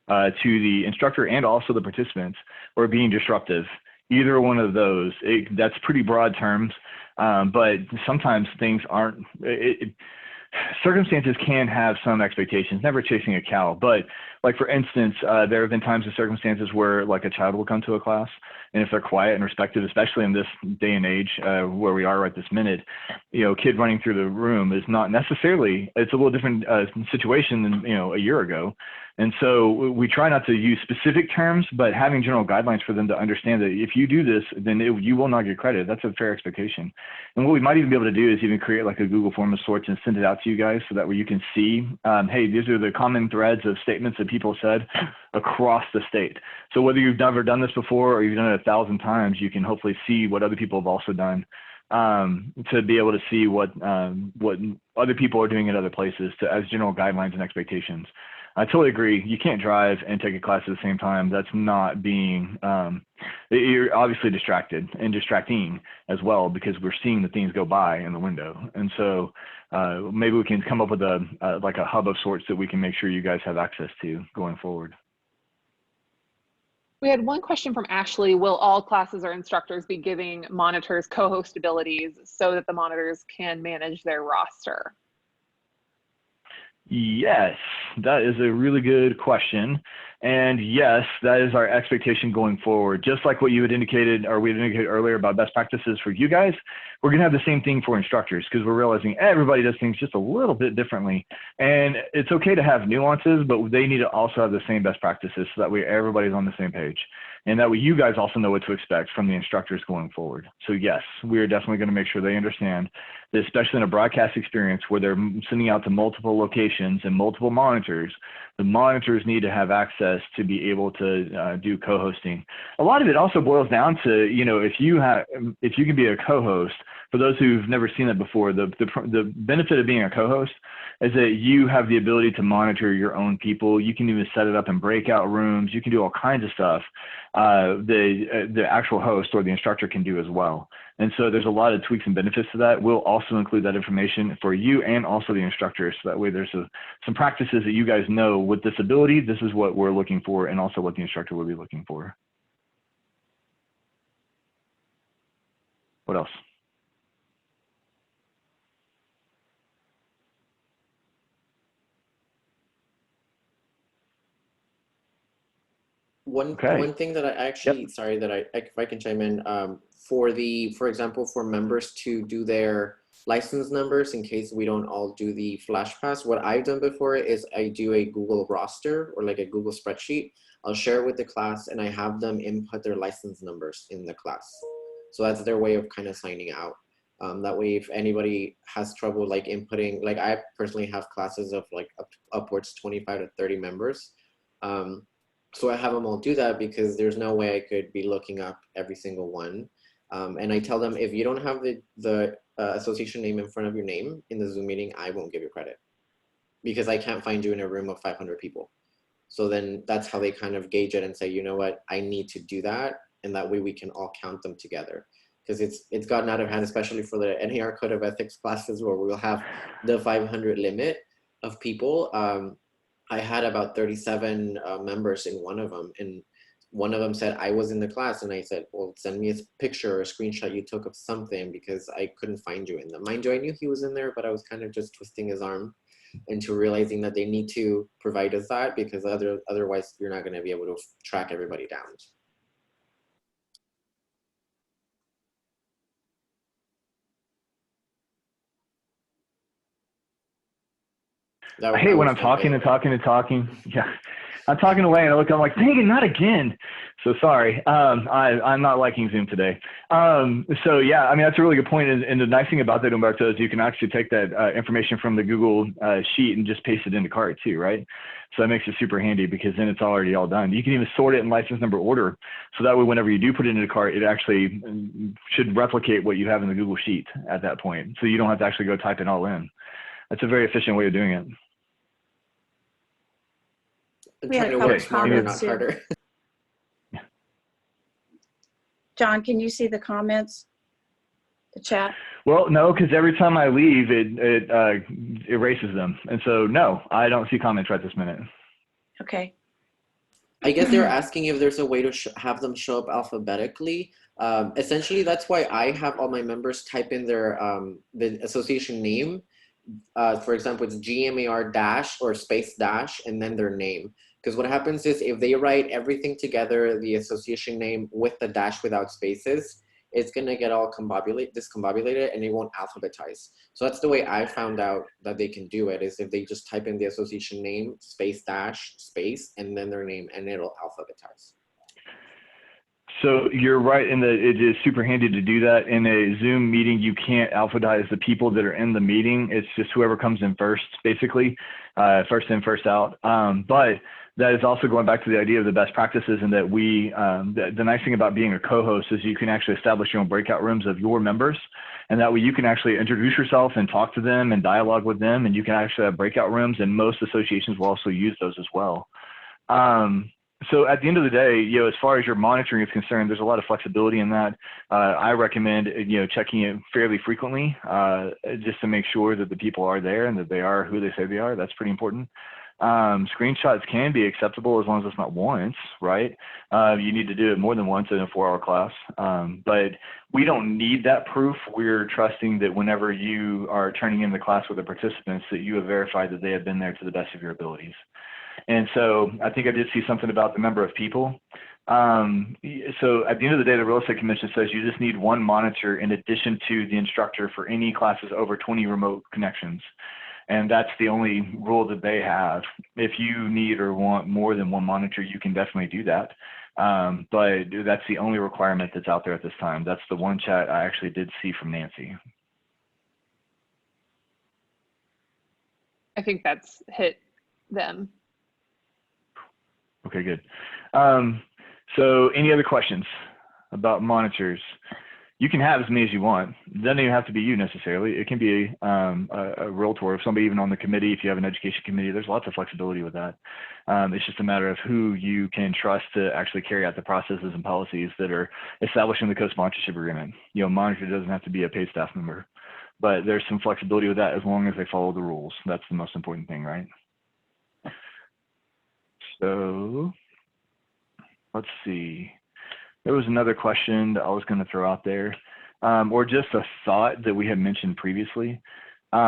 [SPEAKER 1] to the instructor and also the participants, or being disruptive, either one of those, that's pretty broad terms, but sometimes things aren't, circumstances can have some expectations, never chasing a cow, but like for instance, there have been times and circumstances where like a child will come to a class, and if they're quiet and respectful, especially in this day and age where we are right this minute, you know, kid running through the room is not necessarily, it's a little different situation than, you know, a year ago. And so we try not to use specific terms, but having general guidelines for them to understand that if you do this, then you will not get credit. That's a fair expectation. And what we might even be able to do is even create like a Google form of sorts and send it out to you guys so that way you can see, hey, these are the common threads of statements that people said across the state. So whether you've never done this before or you've done it 1,000 times, you can hopefully see what other people have also done, to be able to see what other people are doing in other places as general guidelines and expectations. I totally agree. You can't drive and take a class at the same time. That's not being, you're obviously distracted and distracting as well, because we're seeing the things go by in the window. And so maybe we can come up with like a hub of sorts that we can make sure you guys have access to going forward.
[SPEAKER 9] We had one question from Ashley. Will all classes or instructors be giving monitors co-host abilities so that the monitors can manage their roster?
[SPEAKER 1] Yes, that is a really good question. And yes, that is our expectation going forward. Just like what you had indicated, or we had indicated earlier about best practices for you guys, we're going to have the same thing for instructors, because we're realizing everybody does things just a little bit differently. And it's okay to have nuances, but they need to also have the same best practices so that way everybody's on the same page. And that way you guys also know what to expect from the instructors going forward. So yes, we are definitely going to make sure they understand that, especially in a broadcast experience where they're sending out to multiple locations and multiple monitors, the monitors need to have access to be able to do co-hosting. A lot of it also boils down to, if you can be a co-host. For those who've never seen that before, the benefit of being a co-host is that you have the ability to monitor your own people. You can even set it up in breakout rooms. You can do all kinds of stuff. The actual host or the instructor can do as well. And so there's a lot of tweaks and benefits to that. We'll also include that information for you and also the instructors. So that way there's some practices that you guys know with this ability, this is what we're looking for, and also what the instructor will be looking for. What else?
[SPEAKER 4] One thing that I actually, sorry, that if I can chime in, for example, for members to do their license numbers in case we don't all do the flash pass, what I've done before is I do a Google roster or like a Google spreadsheet. I'll share it with the class and I have them input their license numbers in the class. So that's their way of kind of signing out. That way, if anybody has trouble like inputting, like I personally have classes of like upwards 25 to 30 members. So I have them all do that because there's no way I could be looking up every single one. And I tell them, if you don't have the association name in front of your name in the Zoom meeting, I won't give you credit because I can't find you in a room of 500 people. So then that's how they kind of gauge it and say, you know what, I need to do that. And that way we can all count them together. Because it's gotten out of hand, especially for the NAR Code of Ethics classes where we'll have the 500 limit of people. I had about 37 members in one of them, and one of them said, I was in the class, and I said, well, send me a picture or a screenshot you took of something because I couldn't find you in them. Mind you, I knew he was in there, but I was kind of just twisting his arm into realizing that they need to provide us that because otherwise you're not going to be able to track everybody down.
[SPEAKER 1] I hate when I'm talking and talking and talking. Yeah, I'm talking away and I'm like, dang it, not again. So sorry. I'm not liking Zoom today. So yeah, I mean, that's a really good point. And the nice thing about that, Umberto, is you can actually take that information from the Google sheet and just paste it into cart too, right? So that makes it super handy because then it's already all done. You can even sort it in license number order. So that way, whenever you do put it into the cart, it actually should replicate what you have in the Google sheet at that point. So you don't have to actually go type it all in. That's a very efficient way of doing it.
[SPEAKER 3] We had a couple comments here. John, can you see the comments? The chat?
[SPEAKER 1] Well, no, because every time I leave, it erases them. And so, no, I don't see comments right this minute.
[SPEAKER 3] Okay.
[SPEAKER 4] I guess they're asking if there's a way to have them show up alphabetically. Essentially, that's why I have all my members type in their the association name. For example, it's GMAR dash or space dash and then their name. Because what happens is if they write everything together, the association name with the dash without spaces, it's going to get all discombobulated and it won't alphabetize. So that's the way I found out that they can do it, is if they just type in the association name, space dash, space, and then their name, and it'll alphabetize.
[SPEAKER 1] So you're right in that it is super handy to do that. In a Zoom meeting, you can't alphabetize the people that are in the meeting. It's just whoever comes in first, basically, first in, first out. But that is also going back to the idea of the best practices, and that the nice thing about being a co-host is you can actually establish your own breakout rooms of your members. And that way you can actually introduce yourself and talk to them and dialogue with them. And you can actually have breakout rooms, and most associations will also use those as well. So at the end of the day, as far as your monitoring is concerned, there's a lot of flexibility in that. I recommend, checking it fairly frequently, just to make sure that the people are there and that they are who they say they are. That's pretty important. Screenshots can be acceptable as long as it's not once, right? You need to do it more than once in a 4-hour class. But we don't need that proof. We're trusting that whenever you are turning in the class with the participants, that you have verified that they have been there to the best of your abilities. And so I think I did see something about the number of people. So at the end of the day, the Real Estate Commission says you just need 1 monitor in addition to the instructor for any classes over 20 remote connections. And that's the only rule that they have. If you need or want more than 1 monitor, you can definitely do that. But that's the only requirement that's out there at this time. That's the one chat I actually did see from Nancy.
[SPEAKER 9] I think that's hit them.
[SPEAKER 1] Okay, good. So any other questions about monitors? You can have as many as you want. It doesn't even have to be you necessarily. It can be a realtor, if somebody even on the committee, if you have an education committee, there's lots of flexibility with that. It's just a matter of who you can trust to actually carry out the processes and policies that are established in the co-sponsorship agreement. You know, monitor doesn't have to be a paid staff member, but there's some flexibility with that as long as they follow the rules. That's the most important thing, right? So let's see. There was another question that I was going to throw out there, or just a thought that we had mentioned previously. You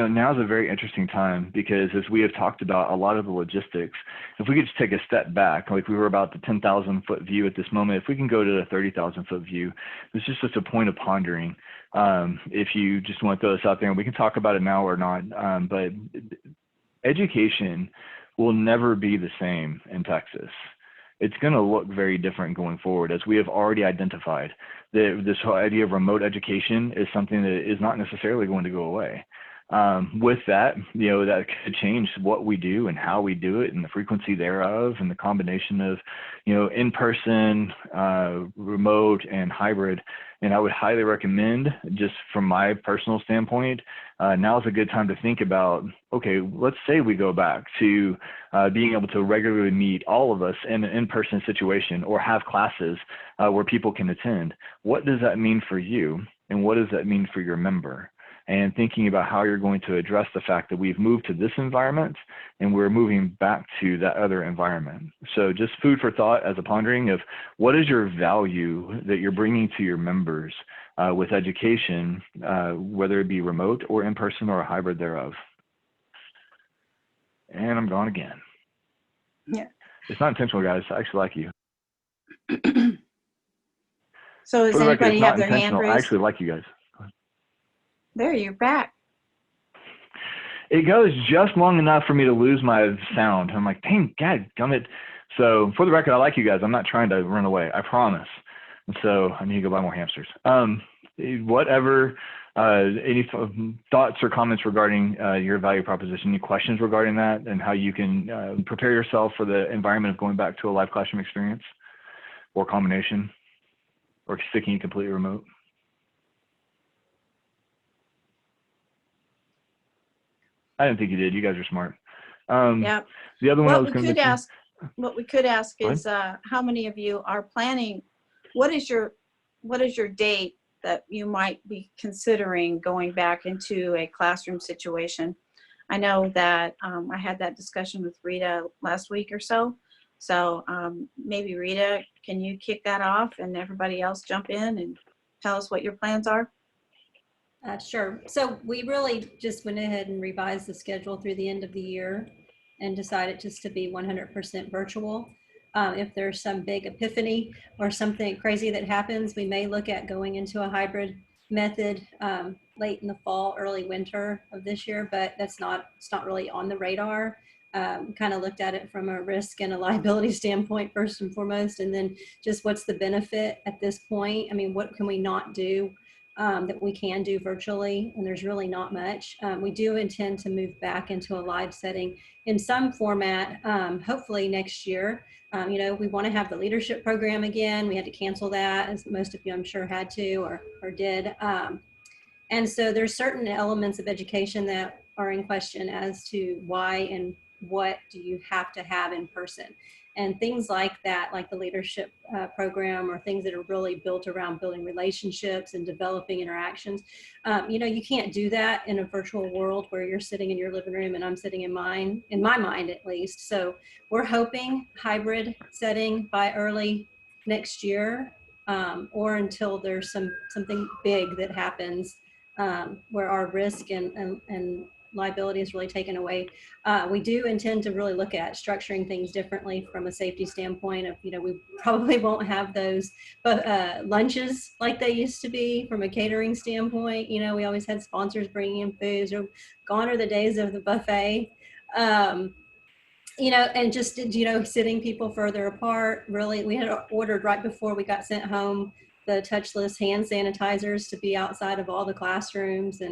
[SPEAKER 1] know, now is a very interesting time because as we have talked about a lot of the logistics, if we could just take a step back, like we were about the 10,000 foot view at this moment, if we can go to the 30,000 foot view, it's just such a point of pondering. If you just want to throw this out there, and we can talk about it now or not, but education will never be the same in Texas. It's going to look very different going forward, as we have already identified. This whole idea of remote education is something that is not necessarily going to go away. With that, you know, that could change what we do and how we do it and the frequency thereof and the combination of, you know, in-person, remote, and hybrid. And I would highly recommend, just from my personal standpoint, now is a good time to think about, okay, let's say we go back to being able to regularly meet all of us in an in-person situation or have classes where people can attend. What does that mean for you? And what does that mean for your member? And thinking about how you're going to address the fact that we've moved to this environment and we're moving back to that other environment. So just food for thought as a pondering of what is your value that you're bringing to your members with education, whether it be remote or in person or a hybrid thereof. And I'm gone again.
[SPEAKER 3] Yeah.
[SPEAKER 1] It's not intentional, guys. I actually like you.
[SPEAKER 3] So does anybody have their hand raised?
[SPEAKER 1] I actually like you guys.
[SPEAKER 3] There, you're back.
[SPEAKER 1] It goes just long enough for me to lose my sound. I'm like, dang, God, gummit. So for the record, I like you guys. I'm not trying to run away. I promise. And so I need to go buy more hamsters. Whatever, any thoughts or comments regarding your value proposition, any questions regarding that and how you can prepare yourself for the environment of going back to a live classroom experience or combination or sticking completely remote? I didn't think you did. You guys are smart.
[SPEAKER 3] Yeah.
[SPEAKER 1] The other one I was
[SPEAKER 3] what we could ask is how many of you are planning, what is your date that you might be considering going back into a classroom situation? I know that I had that discussion with Rita last week or so. So maybe Rita, can you kick that off and everybody else jump in and tell us what your plans are?
[SPEAKER 12] Sure. So we really just went ahead and revised the schedule through the end of the year and decided just to be 100% virtual. If there's some big epiphany or something crazy that happens, we may look at going into a hybrid method late in the fall, early winter of this year, but it's not really on the radar. Kind of looked at it from a risk and a liability standpoint first and foremost, and then just what's the benefit at this point? I mean, what can we not do that we can do virtually? And there's really not much. We do intend to move back into a live setting in some format, hopefully next year. You know, we want to have the leadership program again. We had to cancel that, as most of you I'm sure had to or did. And so there's certain elements of education that are in question as to why and what do you have to have in person. and things like that, like the leadership program, or things that are really built around building relationships and developing interactions. You can't do that in a virtual world where you're sitting in your living room and I'm sitting in mine, in my mind at least. So we're hoping hybrid setting by early next year, or until there's something big that happens where our risk and liability is really taken away. We do intend to really look at structuring things differently from a safety standpoint of, we probably won't have those lunches like they used to be from a catering standpoint. We always had sponsors bringing in foods, or gone are the days of the buffet. And just, sitting people further apart. Really, we had ordered right before we got sent home the touchless hand sanitizers to be outside of all the classrooms.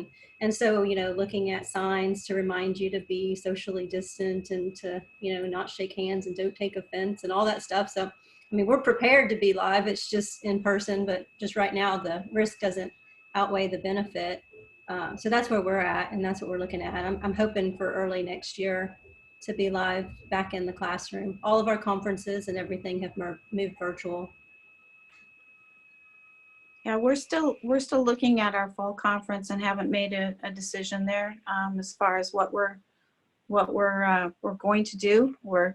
[SPEAKER 12] And so, looking at signs to remind you to be socially distant and to, not shake hands and don't take offense and all that stuff. So, we're prepared to be live. It's just in person, but just right now, the risk doesn't outweigh the benefit. So that's where we're at, and that's what we're looking at. I'm hoping for early next year to be live back in the classroom. All of our conferences and everything have moved virtual.
[SPEAKER 3] Yeah, we're still looking at our fall conference and haven't made a decision there as far as what we're going to do. We're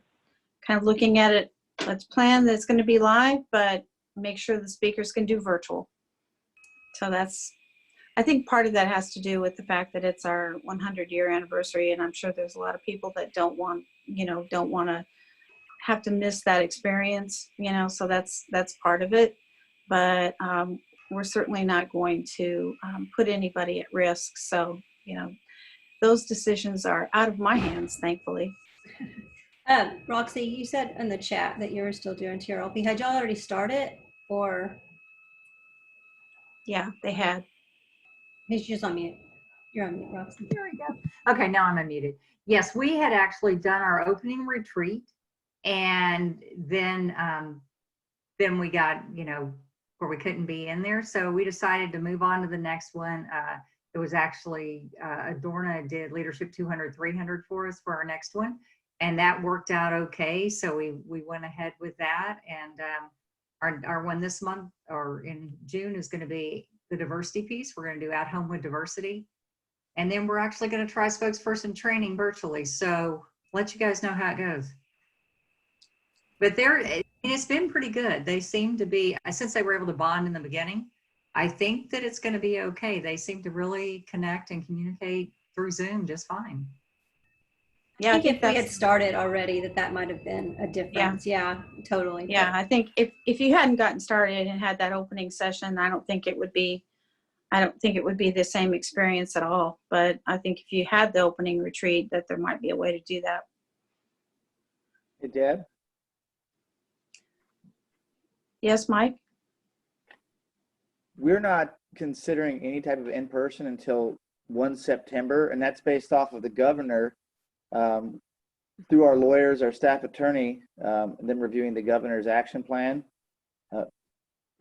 [SPEAKER 3] kind of looking at it. Let's plan that it's going to be live, but make sure the speakers can do virtual. So I think part of that has to do with the fact that it's our 100-year anniversary, and I'm sure there's a lot of people that don't want to have to miss that experience, so that's part of it. But we're certainly not going to put anybody at risk. So, those decisions are out of my hands, thankfully.
[SPEAKER 12] Roxy, you said in the chat that you were still doing TRLP. Had y'all already started, or?
[SPEAKER 3] Yeah, they had.
[SPEAKER 12] He's just on mute. You're on mute, Roxy.
[SPEAKER 13] There we go. Okay, now I'm unmuted. Yes, we had actually done our opening retreat, and then we got, where we couldn't be in there. So we decided to move on to the next one. It was actually, Adorna did Leadership 200, 300 for us for our next one. And that worked out okay. So we went ahead with that. And our one this month, or in June, is going to be the diversity piece. We're going to do At Home with Diversity. And then we're actually going to try spokesperson training virtually. So let you guys know how it goes. But it's been pretty good. They seem to be, since they were able to bond in the beginning, I think that it's going to be okay. They seem to really connect and communicate through Zoom just fine.
[SPEAKER 12] Yeah, I think if we had started already, that might have been a difference. Yeah, totally.
[SPEAKER 3] Yeah, I think if you hadn't gotten started and had that opening session, I don't think it would be the same experience at all. But I think if you had the opening retreat, that there might be a way to do that.
[SPEAKER 14] Hey, Deb?
[SPEAKER 3] Yes, Mike?
[SPEAKER 14] We're not considering any type of in-person until 1 September, and that's based off of the governor, through our lawyers, our staff attorney, and then reviewing the governor's action plan.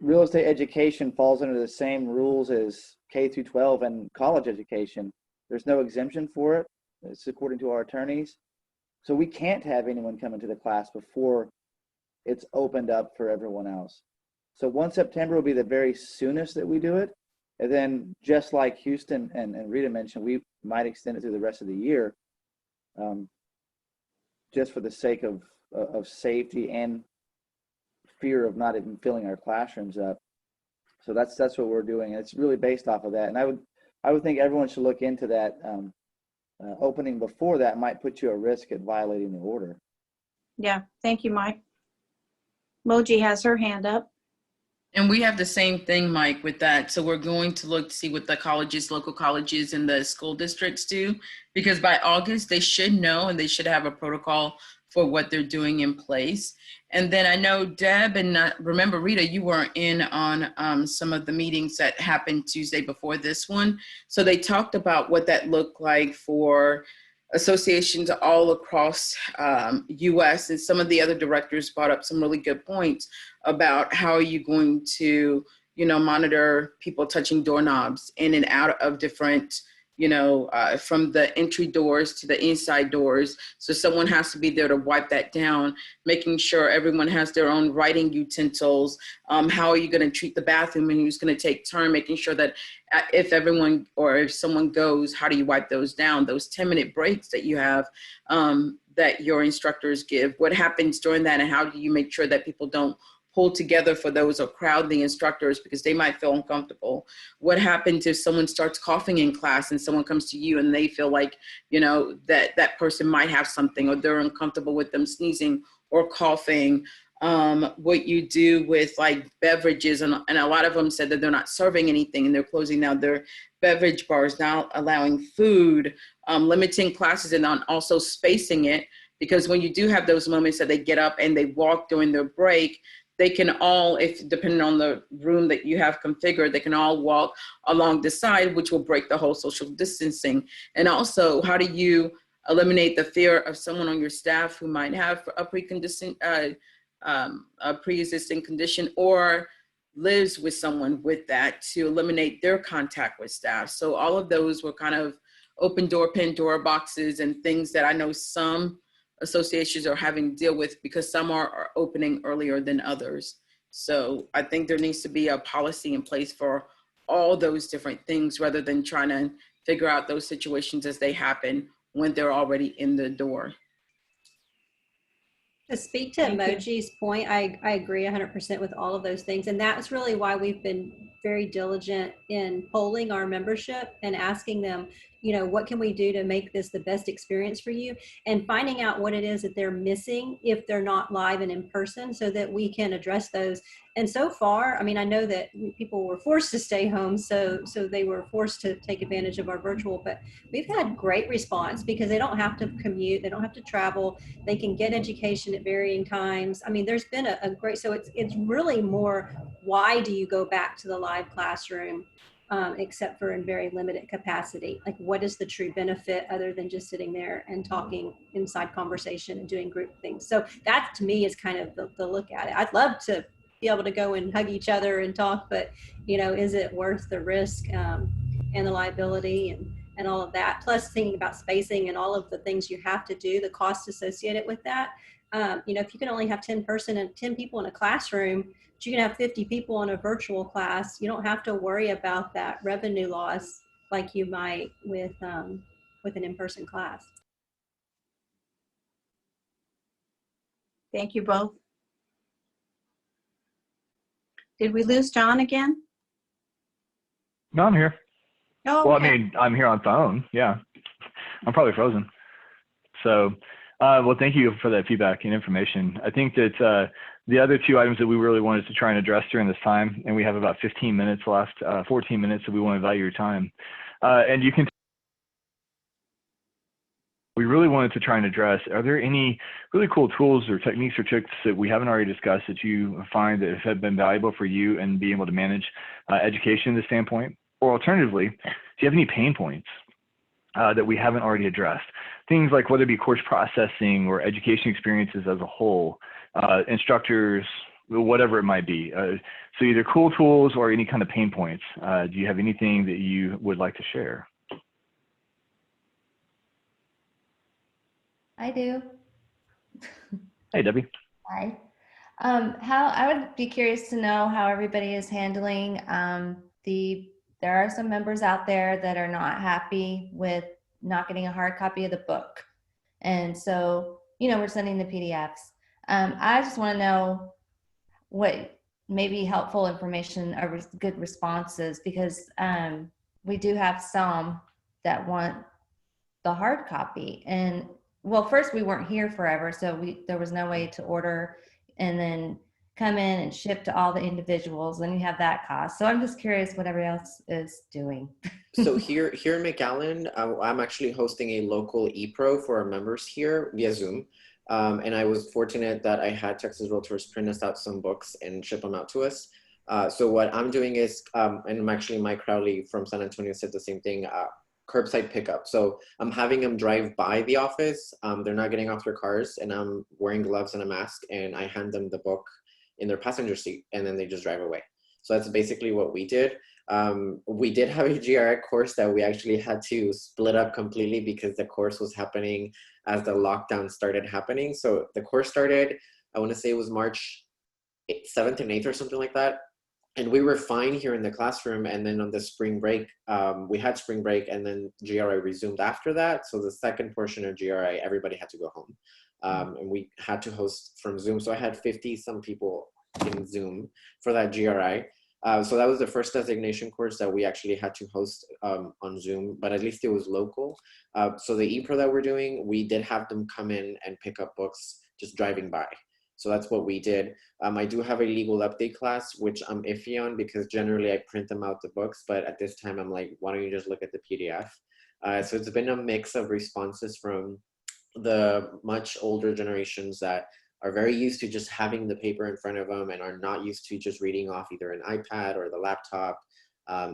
[SPEAKER 14] Real estate education falls under the same rules as K through 12 and college education. There's no exemption for it. It's according to our attorneys. So we can't have anyone come into the class before it's opened up for everyone else. So 1 September will be the very soonest that we do it. And then just like Houston and Rita mentioned, we might extend it through the rest of the year, just for the sake of safety and fear of not even filling our classrooms up. So that's what we're doing. And it's really based off of that. And I would think everyone should look into that. Opening before that might put you at risk at violating the order.
[SPEAKER 3] Yeah, thank you, Mike. Moji has her hand up.
[SPEAKER 8] And we have the same thing, Mike, with that. So we're going to look to see what the colleges, local colleges, and the school districts do, because by August, they should know and they should have a protocol for what they're doing in place. And then I know Deb and remember, Rita, you weren't in on some of the meetings that happened Tuesday before this one. So they talked about what that looked like for associations all across US, and some of the other directors brought up some really good points about how are you going to, monitor people touching doorknobs in and out of different from the entry doors to the inside doors. So someone has to be there to wipe that down, making sure everyone has their own writing utensils. How are you going to treat the bathroom and who's going to take turn, making sure that if everyone or if someone goes, how do you wipe those down? Those 10-minute breaks that you have that your instructors give, what happens during that, and how do you make sure that people don't pull together for those or crowd the instructors because they might feel uncomfortable? What happens if someone starts coughing in class and someone comes to you and they feel like, that person might have something or they're uncomfortable with them sneezing or coughing? What you do with like beverages, and a lot of them said that they're not serving anything and they're closing down their beverage bars, now allowing food, limiting classes, and on also spacing it, because when you do have those moments that they get up and they walk during their break, they can all, if depending on the room that you have configured, they can all walk along the side, which will break the whole social distancing. And also, how do you eliminate the fear of someone on your staff who might have a pre-existing condition or lives with someone with that, to eliminate their contact with staff? So all of those were kind of open door, Pandora boxes, and things that I know some associations are having to deal with because some are opening earlier than others. So I think there needs to be a policy in place for all those different things rather than trying to figure out those situations as they happen when they're already in the door.
[SPEAKER 12] To speak to Emoji's point, I agree 100% with all of those things. And that's really why we've been very diligent in polling our membership and asking them, what can we do to make this the best experience for you? And finding out what it is that they're missing if they're not live and in person so that we can address those. And so far, I know that people were forced to stay home, so they were forced to take advantage of our virtual, but we've had great response because they don't have to commute, they don't have to travel, they can get education at varying times. There's been a great, so it's really more, why do you go back to the live classroom except for in very limited capacity? Like, what is the true benefit other than just sitting there and talking inside conversation and doing group things? So that to me is kind of the look at it. I'd love to be able to go and hug each other and talk, but is it worth the risk and the liability and all of that, plus thinking about spacing and all of the things you have to do, the cost associated with that. If you can only have 10 people in a classroom, but you can have 50 people in a virtual class, you don't have to worry about that revenue loss like you might with an in-person class.
[SPEAKER 3] Thank you both. Did we lose John again?
[SPEAKER 1] No, I'm here.
[SPEAKER 3] Oh,
[SPEAKER 1] well,
[SPEAKER 3] okay.
[SPEAKER 1] I'm here on phone. Yeah, I'm probably frozen. So, well, thank you for that feedback and information. I think that the other two items that we really wanted to try and address during this time, and we have about 15 minutes left, 14 minutes, so we want to value your time. And you can, we really wanted to try and address, are there any really cool tools or techniques or tricks that we haven't already discussed that you find that have been valuable for you and being able to manage education in this standpoint? Or alternatively, do you have any pain points that we haven't already addressed? Things like whether it be course processing or education experiences as a whole, instructors, whatever it might be. So either cool tools or any kind of pain points. Do you have anything that you would like to share?
[SPEAKER 7] I do.
[SPEAKER 1] Hey, Debbie.
[SPEAKER 7] Hi. How I would be curious to know how everybody is handling there are some members out there that are not happy with not getting a hard copy of the book. And so, we're sending the PDFs. I just want to know what maybe helpful information or good responses, because we do have some that want the hard copy. And well, first we weren't here forever, so there was no way to order and then come in and ship to all the individuals, and you have that cost. So I'm just curious what everybody else is doing.
[SPEAKER 4] So here in McAllen, I'm actually hosting a local ePro for our members here via Zoom. And I was fortunate that I had Texas Realtors print us out some books and ship them out to us. So what I'm doing is, and actually Mike Crowley from San Antonio said the same thing, curbside pickup. So I'm having them drive by the office. They're not getting off their cars, and I'm wearing gloves and a mask, and I hand them the book in their passenger seat, and then they just drive away. So that's basically what we did. We did have a GRI course that we actually had to split up completely because the course was happening as the lockdown started happening. So the course started, I want to say it was March 7th and 8th or something like that. And we were fine here in the classroom. And then on the spring break, we had spring break and then GRI resumed after that. So the second portion of GRI, everybody had to go home. And we had to host from Zoom. So I had 50 some people in Zoom for that GRI. So that was the first designation course that we actually had to host on Zoom, but at least it was local. So the ePro that we're doing, we did have them come in and pick up books just driving by. So that's what we did. I do have a legal update class, which I'm iffy on because generally I print them out the books, but at this time I'm like, why don't you just look at the PDF? So it's been a mix of responses from the much older generations that are very used to just having the paper in front of them and are not used to just reading off either an iPad or the laptop.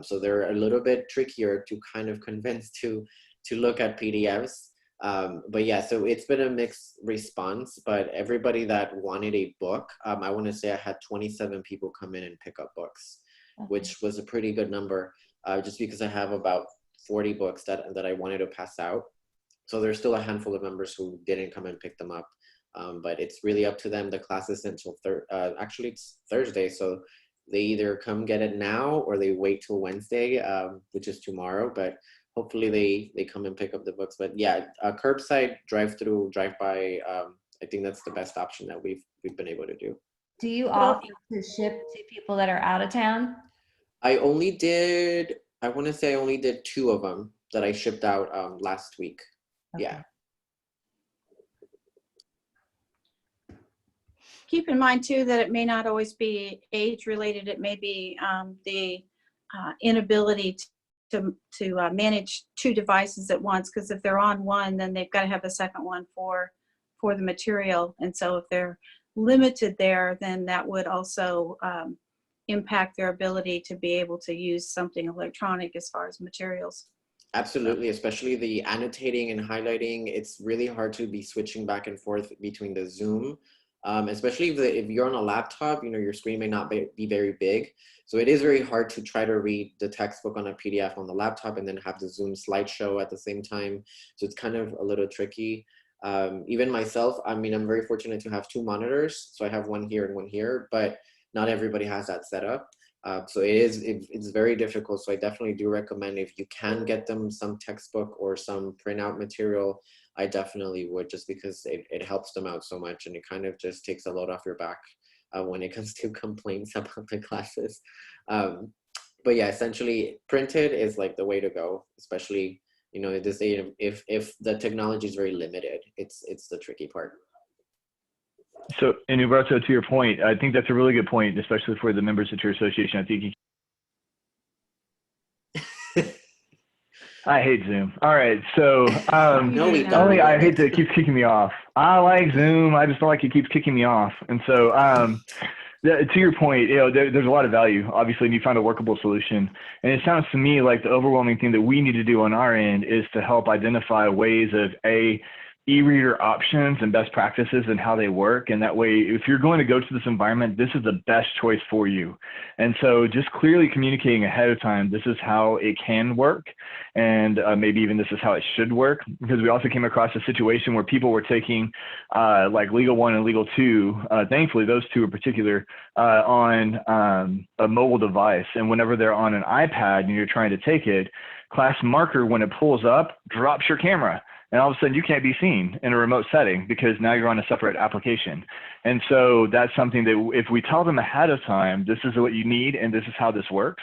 [SPEAKER 4] So they're a little bit trickier to kind of convince to look at PDFs. But yeah, so it's been a mixed response, but everybody that wanted a book, I want to say I had 27 people come in and pick up books, which was a pretty good number, just because I have about 40 books that I wanted to pass out. So there's still a handful of members who didn't come and pick them up. But it's really up to them. The class is until actually it's Thursday, so they either come get it now or they wait till Wednesday, which is tomorrow. But hopefully they come and pick up the books. But yeah, curbside, drive-through, drive-by. I think that's the best option that we've been able to do.
[SPEAKER 7] Do you offer to ship to people that are out of town?
[SPEAKER 4] I only did, I want to say I only did 2 of them that I shipped out last week. Okay. Yeah.
[SPEAKER 3] Keep in mind too that it may not always be age related. It may be the inability to manage 2 devices at once, because if they're on one, then they've got to have a second one for the material. And so if they're limited there, then that would also impact their ability to be able to use something electronic as far as materials.
[SPEAKER 4] Especially the annotating and highlighting. It's really hard to be switching back and forth between the Zoom. Especially if you're on a laptop, your screen may not be very big. So it is very hard to try to read the textbook on a PDF on the laptop and then have the Zoom slideshow at the same time. So it's kind of a little tricky. Even myself, I'm very fortunate to have 2 monitors. So I have one here and one here, but not everybody has that set up. So it's very difficult. So I definitely do recommend, if you can get them some textbook or some printout material, I definitely would, just because it helps them out so much, and it kind of just takes a load off your back when it comes to complaints about the classes. But yeah, essentially printed is like the way to go, especially, this day, if the technology is very limited, it's the tricky part.
[SPEAKER 1] So, and Roberto, to your point, I think that's a really good point, especially for the members of your association. I think I hate Zoom. All right, so
[SPEAKER 4] no, we don't.
[SPEAKER 1] I hate that it keeps kicking me off. I like Zoom. I just don't like it keeps kicking me off. And so, to your point, there's a lot of value, obviously, and you found a workable solution. And it sounds to me like the overwhelming thing that we need to do on our end is to help identify ways of e-reader options and best practices and how they work. And that way, if you're going to go to this environment, this is the best choice for you. And so just clearly communicating ahead of time, this is how it can work. And maybe even this is how it should work, because we also came across a situation where people were taking like Legal 1 and Legal 2, thankfully those 2 in particular, on a mobile device. And whenever they're on an iPad and you're trying to take it, Class Marker, when it pulls up, drops your camera. And all of a sudden you can't be seen in a remote setting because now you're on a separate application. And so that's something that if we tell them ahead of time, this is what you need and this is how this works,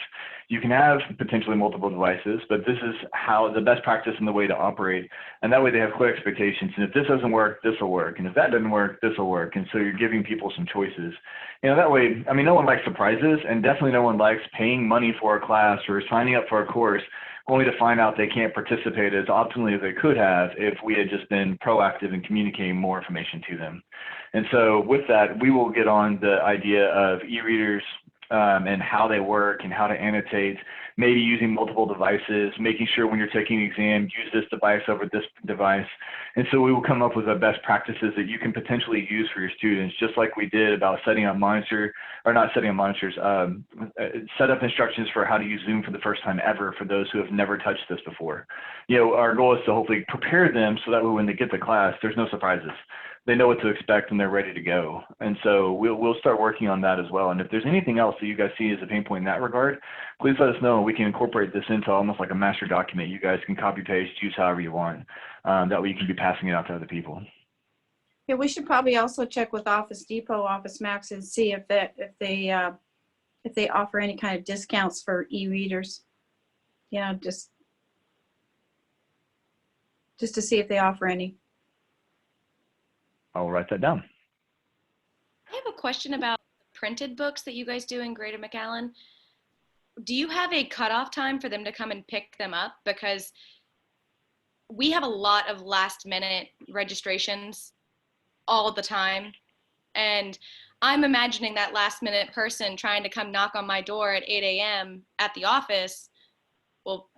[SPEAKER 1] you can have potentially multiple devices, but this is how the best practice and the way to operate. And that way they have clear expectations. And if this doesn't work, this will work. And if that doesn't work, this will work. And so you're giving people some choices. That way, no one likes surprises, and definitely no one likes paying money for a class or signing up for a course only to find out they can't participate as optimally as they could have if we had just been proactive in communicating more information to them. And so with that, we will get on the idea of e-readers, and how they work and how to annotate, maybe using multiple devices, making sure when you're taking the exam, use this device over this device. And so we will come up with the best practices that you can potentially use for your students, just like we did about setting up set up instructions for how to use Zoom for the first time ever for those who have never touched this before. Our goal is to hopefully prepare them so that way when they get to class, there's no surprises. They know what to expect and they're ready to go. And so we'll start working on that as well. And if there's anything else that you guys see as a pain point in that regard, please let us know. We can incorporate this into almost like a master document. You guys can copy paste, use however you want. That way you can be passing it out to other people.
[SPEAKER 3] Yeah, we should probably also check with Office Depot, Office Max, and see if they offer any kind of discounts for e-readers. Just to see if they offer any.
[SPEAKER 1] I'll write that down.
[SPEAKER 11] I have a question about printed books that you guys do in Greater McAllen. Do you have a cutoff time for them to come and pick them up? Because we have a lot of last minute registrations all the time. And I'm imagining that last minute person trying to come knock on my door at 8 a.m. at the office. Well,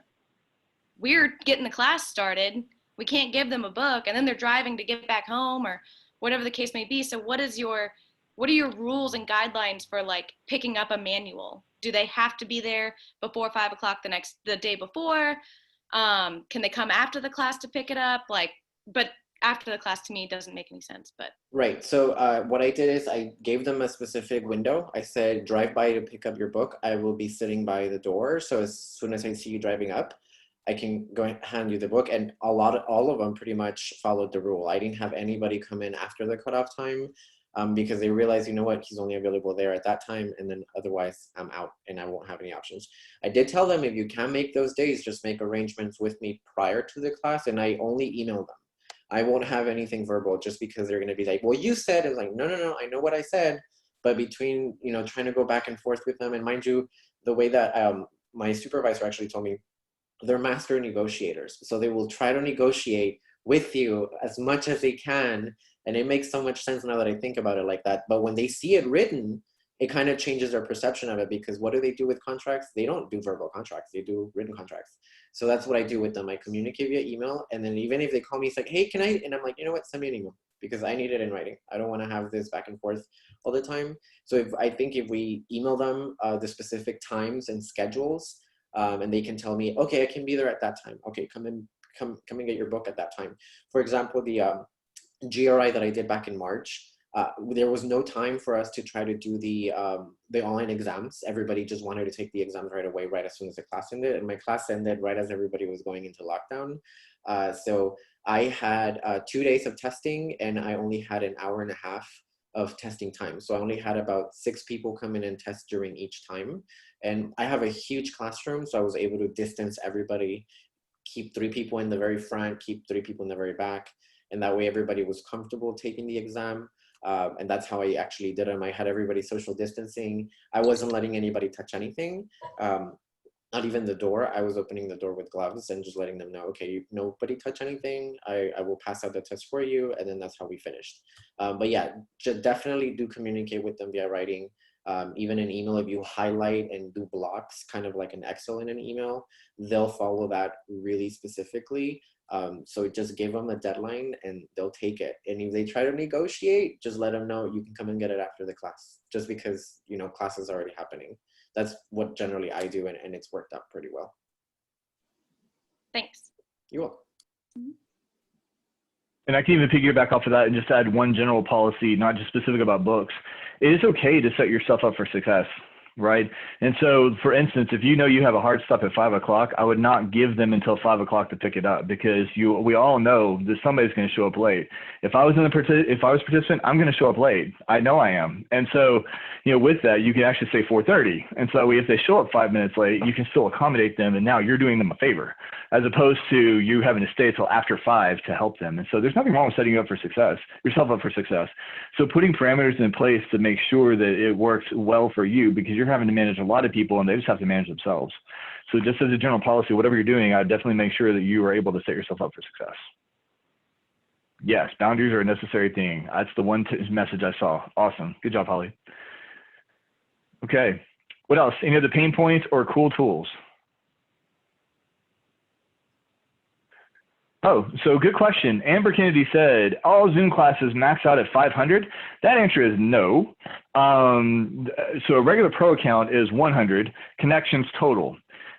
[SPEAKER 11] we're getting the class started. We can't give them a book, and then they're driving to get back home or whatever the case may be. So what are your rules and guidelines for like picking up a manual? Do they have to be there before 5 o'clock the day before? Can they come after the class to pick it up? But after the class to me doesn't make any sense. But
[SPEAKER 4] right. So what I did is I gave them a specific window. I said, drive by to pick up your book. I will be sitting by the door. So as soon as I see you driving up, I can go and hand you the book. And all of them pretty much followed the rule. I didn't have anybody come in after the cutoff time because they realized, you know what, he's only available there at that time. And then otherwise I'm out and I won't have any options. I did tell them if you can make those days, just make arrangements with me prior to the class. And I only email them. I won't have anything verbal just because they're going to be like, well, you said, and like, no, I know what I said. But between, trying to go back and forth with them, and mind you, the way that my supervisor actually told me, they're master negotiators. So they will try to negotiate with you as much as they can. And it makes so much sense now that I think about it like that. But when they see it written, it kind of changes their perception of it, because what do they do with contracts? They don't do verbal contracts, they do written contracts. So that's what I do with them. I communicate via email, and then even if they call me, it's like, hey, can I? And I'm like, you know what, send me an email, because I need it in writing. I don't want to have this back and forth all the time. So I think if we email them the specific times and schedules, and they can tell me, okay, I can be there at that time. Okay, come and get your book at that time. For example, the GRI that I did back in March, there was no time for us to try to do the online exams. Everybody just wanted to take the exams right away, right as soon as the class ended. And my class ended right as everybody was going into lockdown. So I had 2 days of testing, and I only had an hour and a half of testing time. So I only had about 6 people come in and test during each time. And I have a huge classroom, so I was able to distance everybody, keep 3 people in the very front, keep 3 people in the very back. And that way everybody was comfortable taking the exam. And that's how I actually did them. I had everybody social distancing. I wasn't letting anybody touch anything, not even the door. I was opening the door with gloves and just letting them know, okay, nobody touch anything. I will pass out the test for you. And then that's how we finished. But yeah, definitely do communicate with them via writing. Even an email, if you highlight and do blocks, kind of like an Excel in an email, they'll follow that really specifically. So just give them a deadline and they'll take it. And if they try to negotiate, just let them know you can come and get it after the class, just because, class is already happening. That's what generally I do, and it's worked out pretty well.
[SPEAKER 11] Thanks.
[SPEAKER 4] You're welcome.
[SPEAKER 11] Mm-hmm.
[SPEAKER 1] And I can even piggyback off of that and just add one general policy, not just specific about books. It is okay to set yourself up for success, right? And so, for instance, if you know you have a hard stop at 5 o'clock, I would not give them until 5 o'clock to pick it up, because we all know that somebody's going to show up late. If I was a participant, I'm going to show up late. I know I am. And so, with that, you can actually say 4:30. And so if they show up 5 minutes late, you can still accommodate them, and now you're doing them a favor, as opposed to you having to stay till after 5 to help them. And so there's nothing wrong with setting yourself up for success. So putting parameters in place to make sure that it works well for you, because you're having to manage a lot of people and they just have to manage themselves. So just as a general policy, whatever you're doing, I definitely make sure that you are able to set yourself up for success. Yes, boundaries are a necessary thing. That's the one message I saw. Awesome. Good job, Holly. Okay. What else? Any other pain points or cool tools? Oh, so good question. Amber Kennedy said, all Zoom classes max out at 500. That answer is no. So a regular pro account is 100 connections total.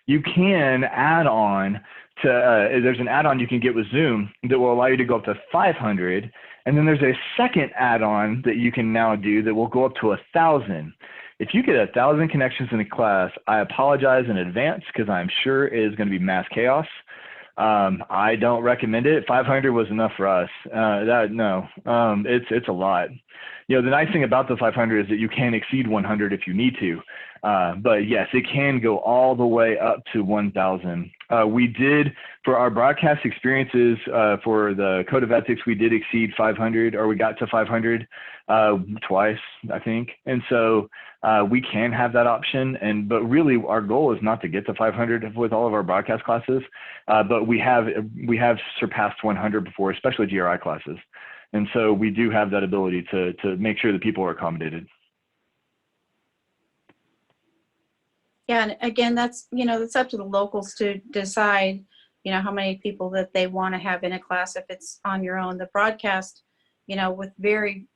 [SPEAKER 1] You can add on to, there's an add-on you can get with Zoom that will allow you to go up to 500. And then there's a second add-on that you can now do that will go up to 1,000. If you get 1,000 connections in a class, I apologize in advance because I'm sure it is going to be mass chaos. I don't recommend it. 500 was enough for us. It's a lot. You know, the nice thing about the 500 is that you can exceed 100 if you need to. But yes, it can go all the way up to 1,000. We did, for our broadcast experiences, for the Code of Ethics, we did exceed 500, or we got to 500 twice, I think. And so we can have that option. But really, our goal is not to get to 500 with all of our broadcast classes. But we have surpassed 100 before, especially GRI classes. And so we do have that ability to make sure that people are accommodated.
[SPEAKER 3] Yeah, and again, that's, you know, it's up to the locals to decide, you know, how many people that they want to have in a class if it's on your own. The broadcast, you know, with very,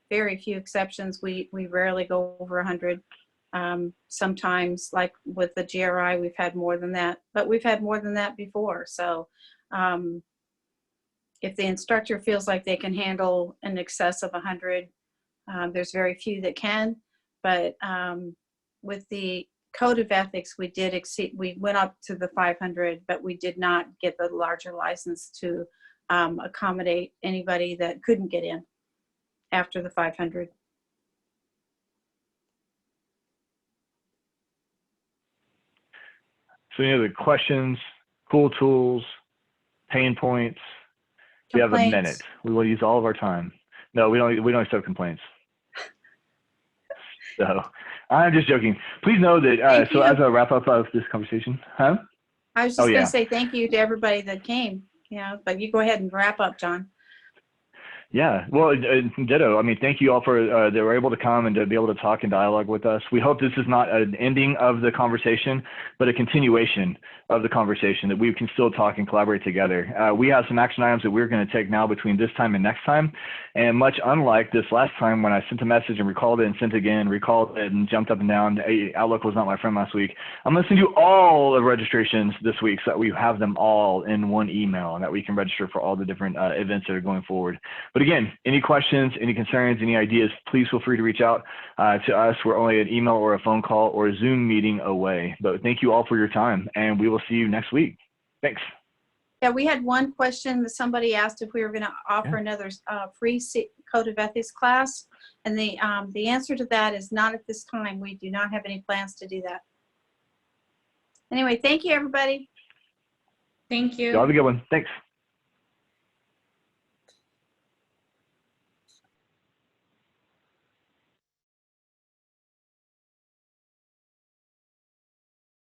[SPEAKER 3] very few exceptions, we rarely go over 100. Sometimes, like with the GRI, we've had more than that, but we've had more than that before. So if the instructor feels like they can handle an excess of 100, there's very few that can, but with the Code of Ethics, we did exceed, we went up to the 500, but we did not get the larger license to accommodate anybody that couldn't get in after the 500.
[SPEAKER 1] So any other questions, cool tools, pain points? We have a minute. We will use all of our time. No, we don't accept complaints. So I'm just joking. Please know that, so as a wrap up of this conversation, I
[SPEAKER 3] was just going to say thank you to everybody that came, but you go ahead and wrap up, John.
[SPEAKER 1] Yeah, well, ditto. I mean, thank you all for they were able to come and to be able to talk and dialogue with us. We hope this is not an ending of the conversation, but a continuation of the conversation, that we can still talk and collaborate together. We have some action items that we're going to take now between this time and next time. And much unlike this last time when I sent a message and recalled it and sent again, recalled it and jumped up and down, Outlook was not my friend last week. I'm going to send you all the registrations this week so that we have them all in one email and that we can register for all the different events that are going forward. But again, any questions, any concerns, any ideas, please feel free to reach out to us. We're only an email or a phone call or a Zoom meeting away. But thank you all for your time, and we will see you next week. Thanks.
[SPEAKER 3] Yeah, we had one question that somebody asked if we were going to offer another free Code of Ethics class, and the answer to that is not at this time. We do not have any plans to do that. Anyway, thank you, everybody.
[SPEAKER 10] Thank you.
[SPEAKER 1] Y'all have a good one. Thanks.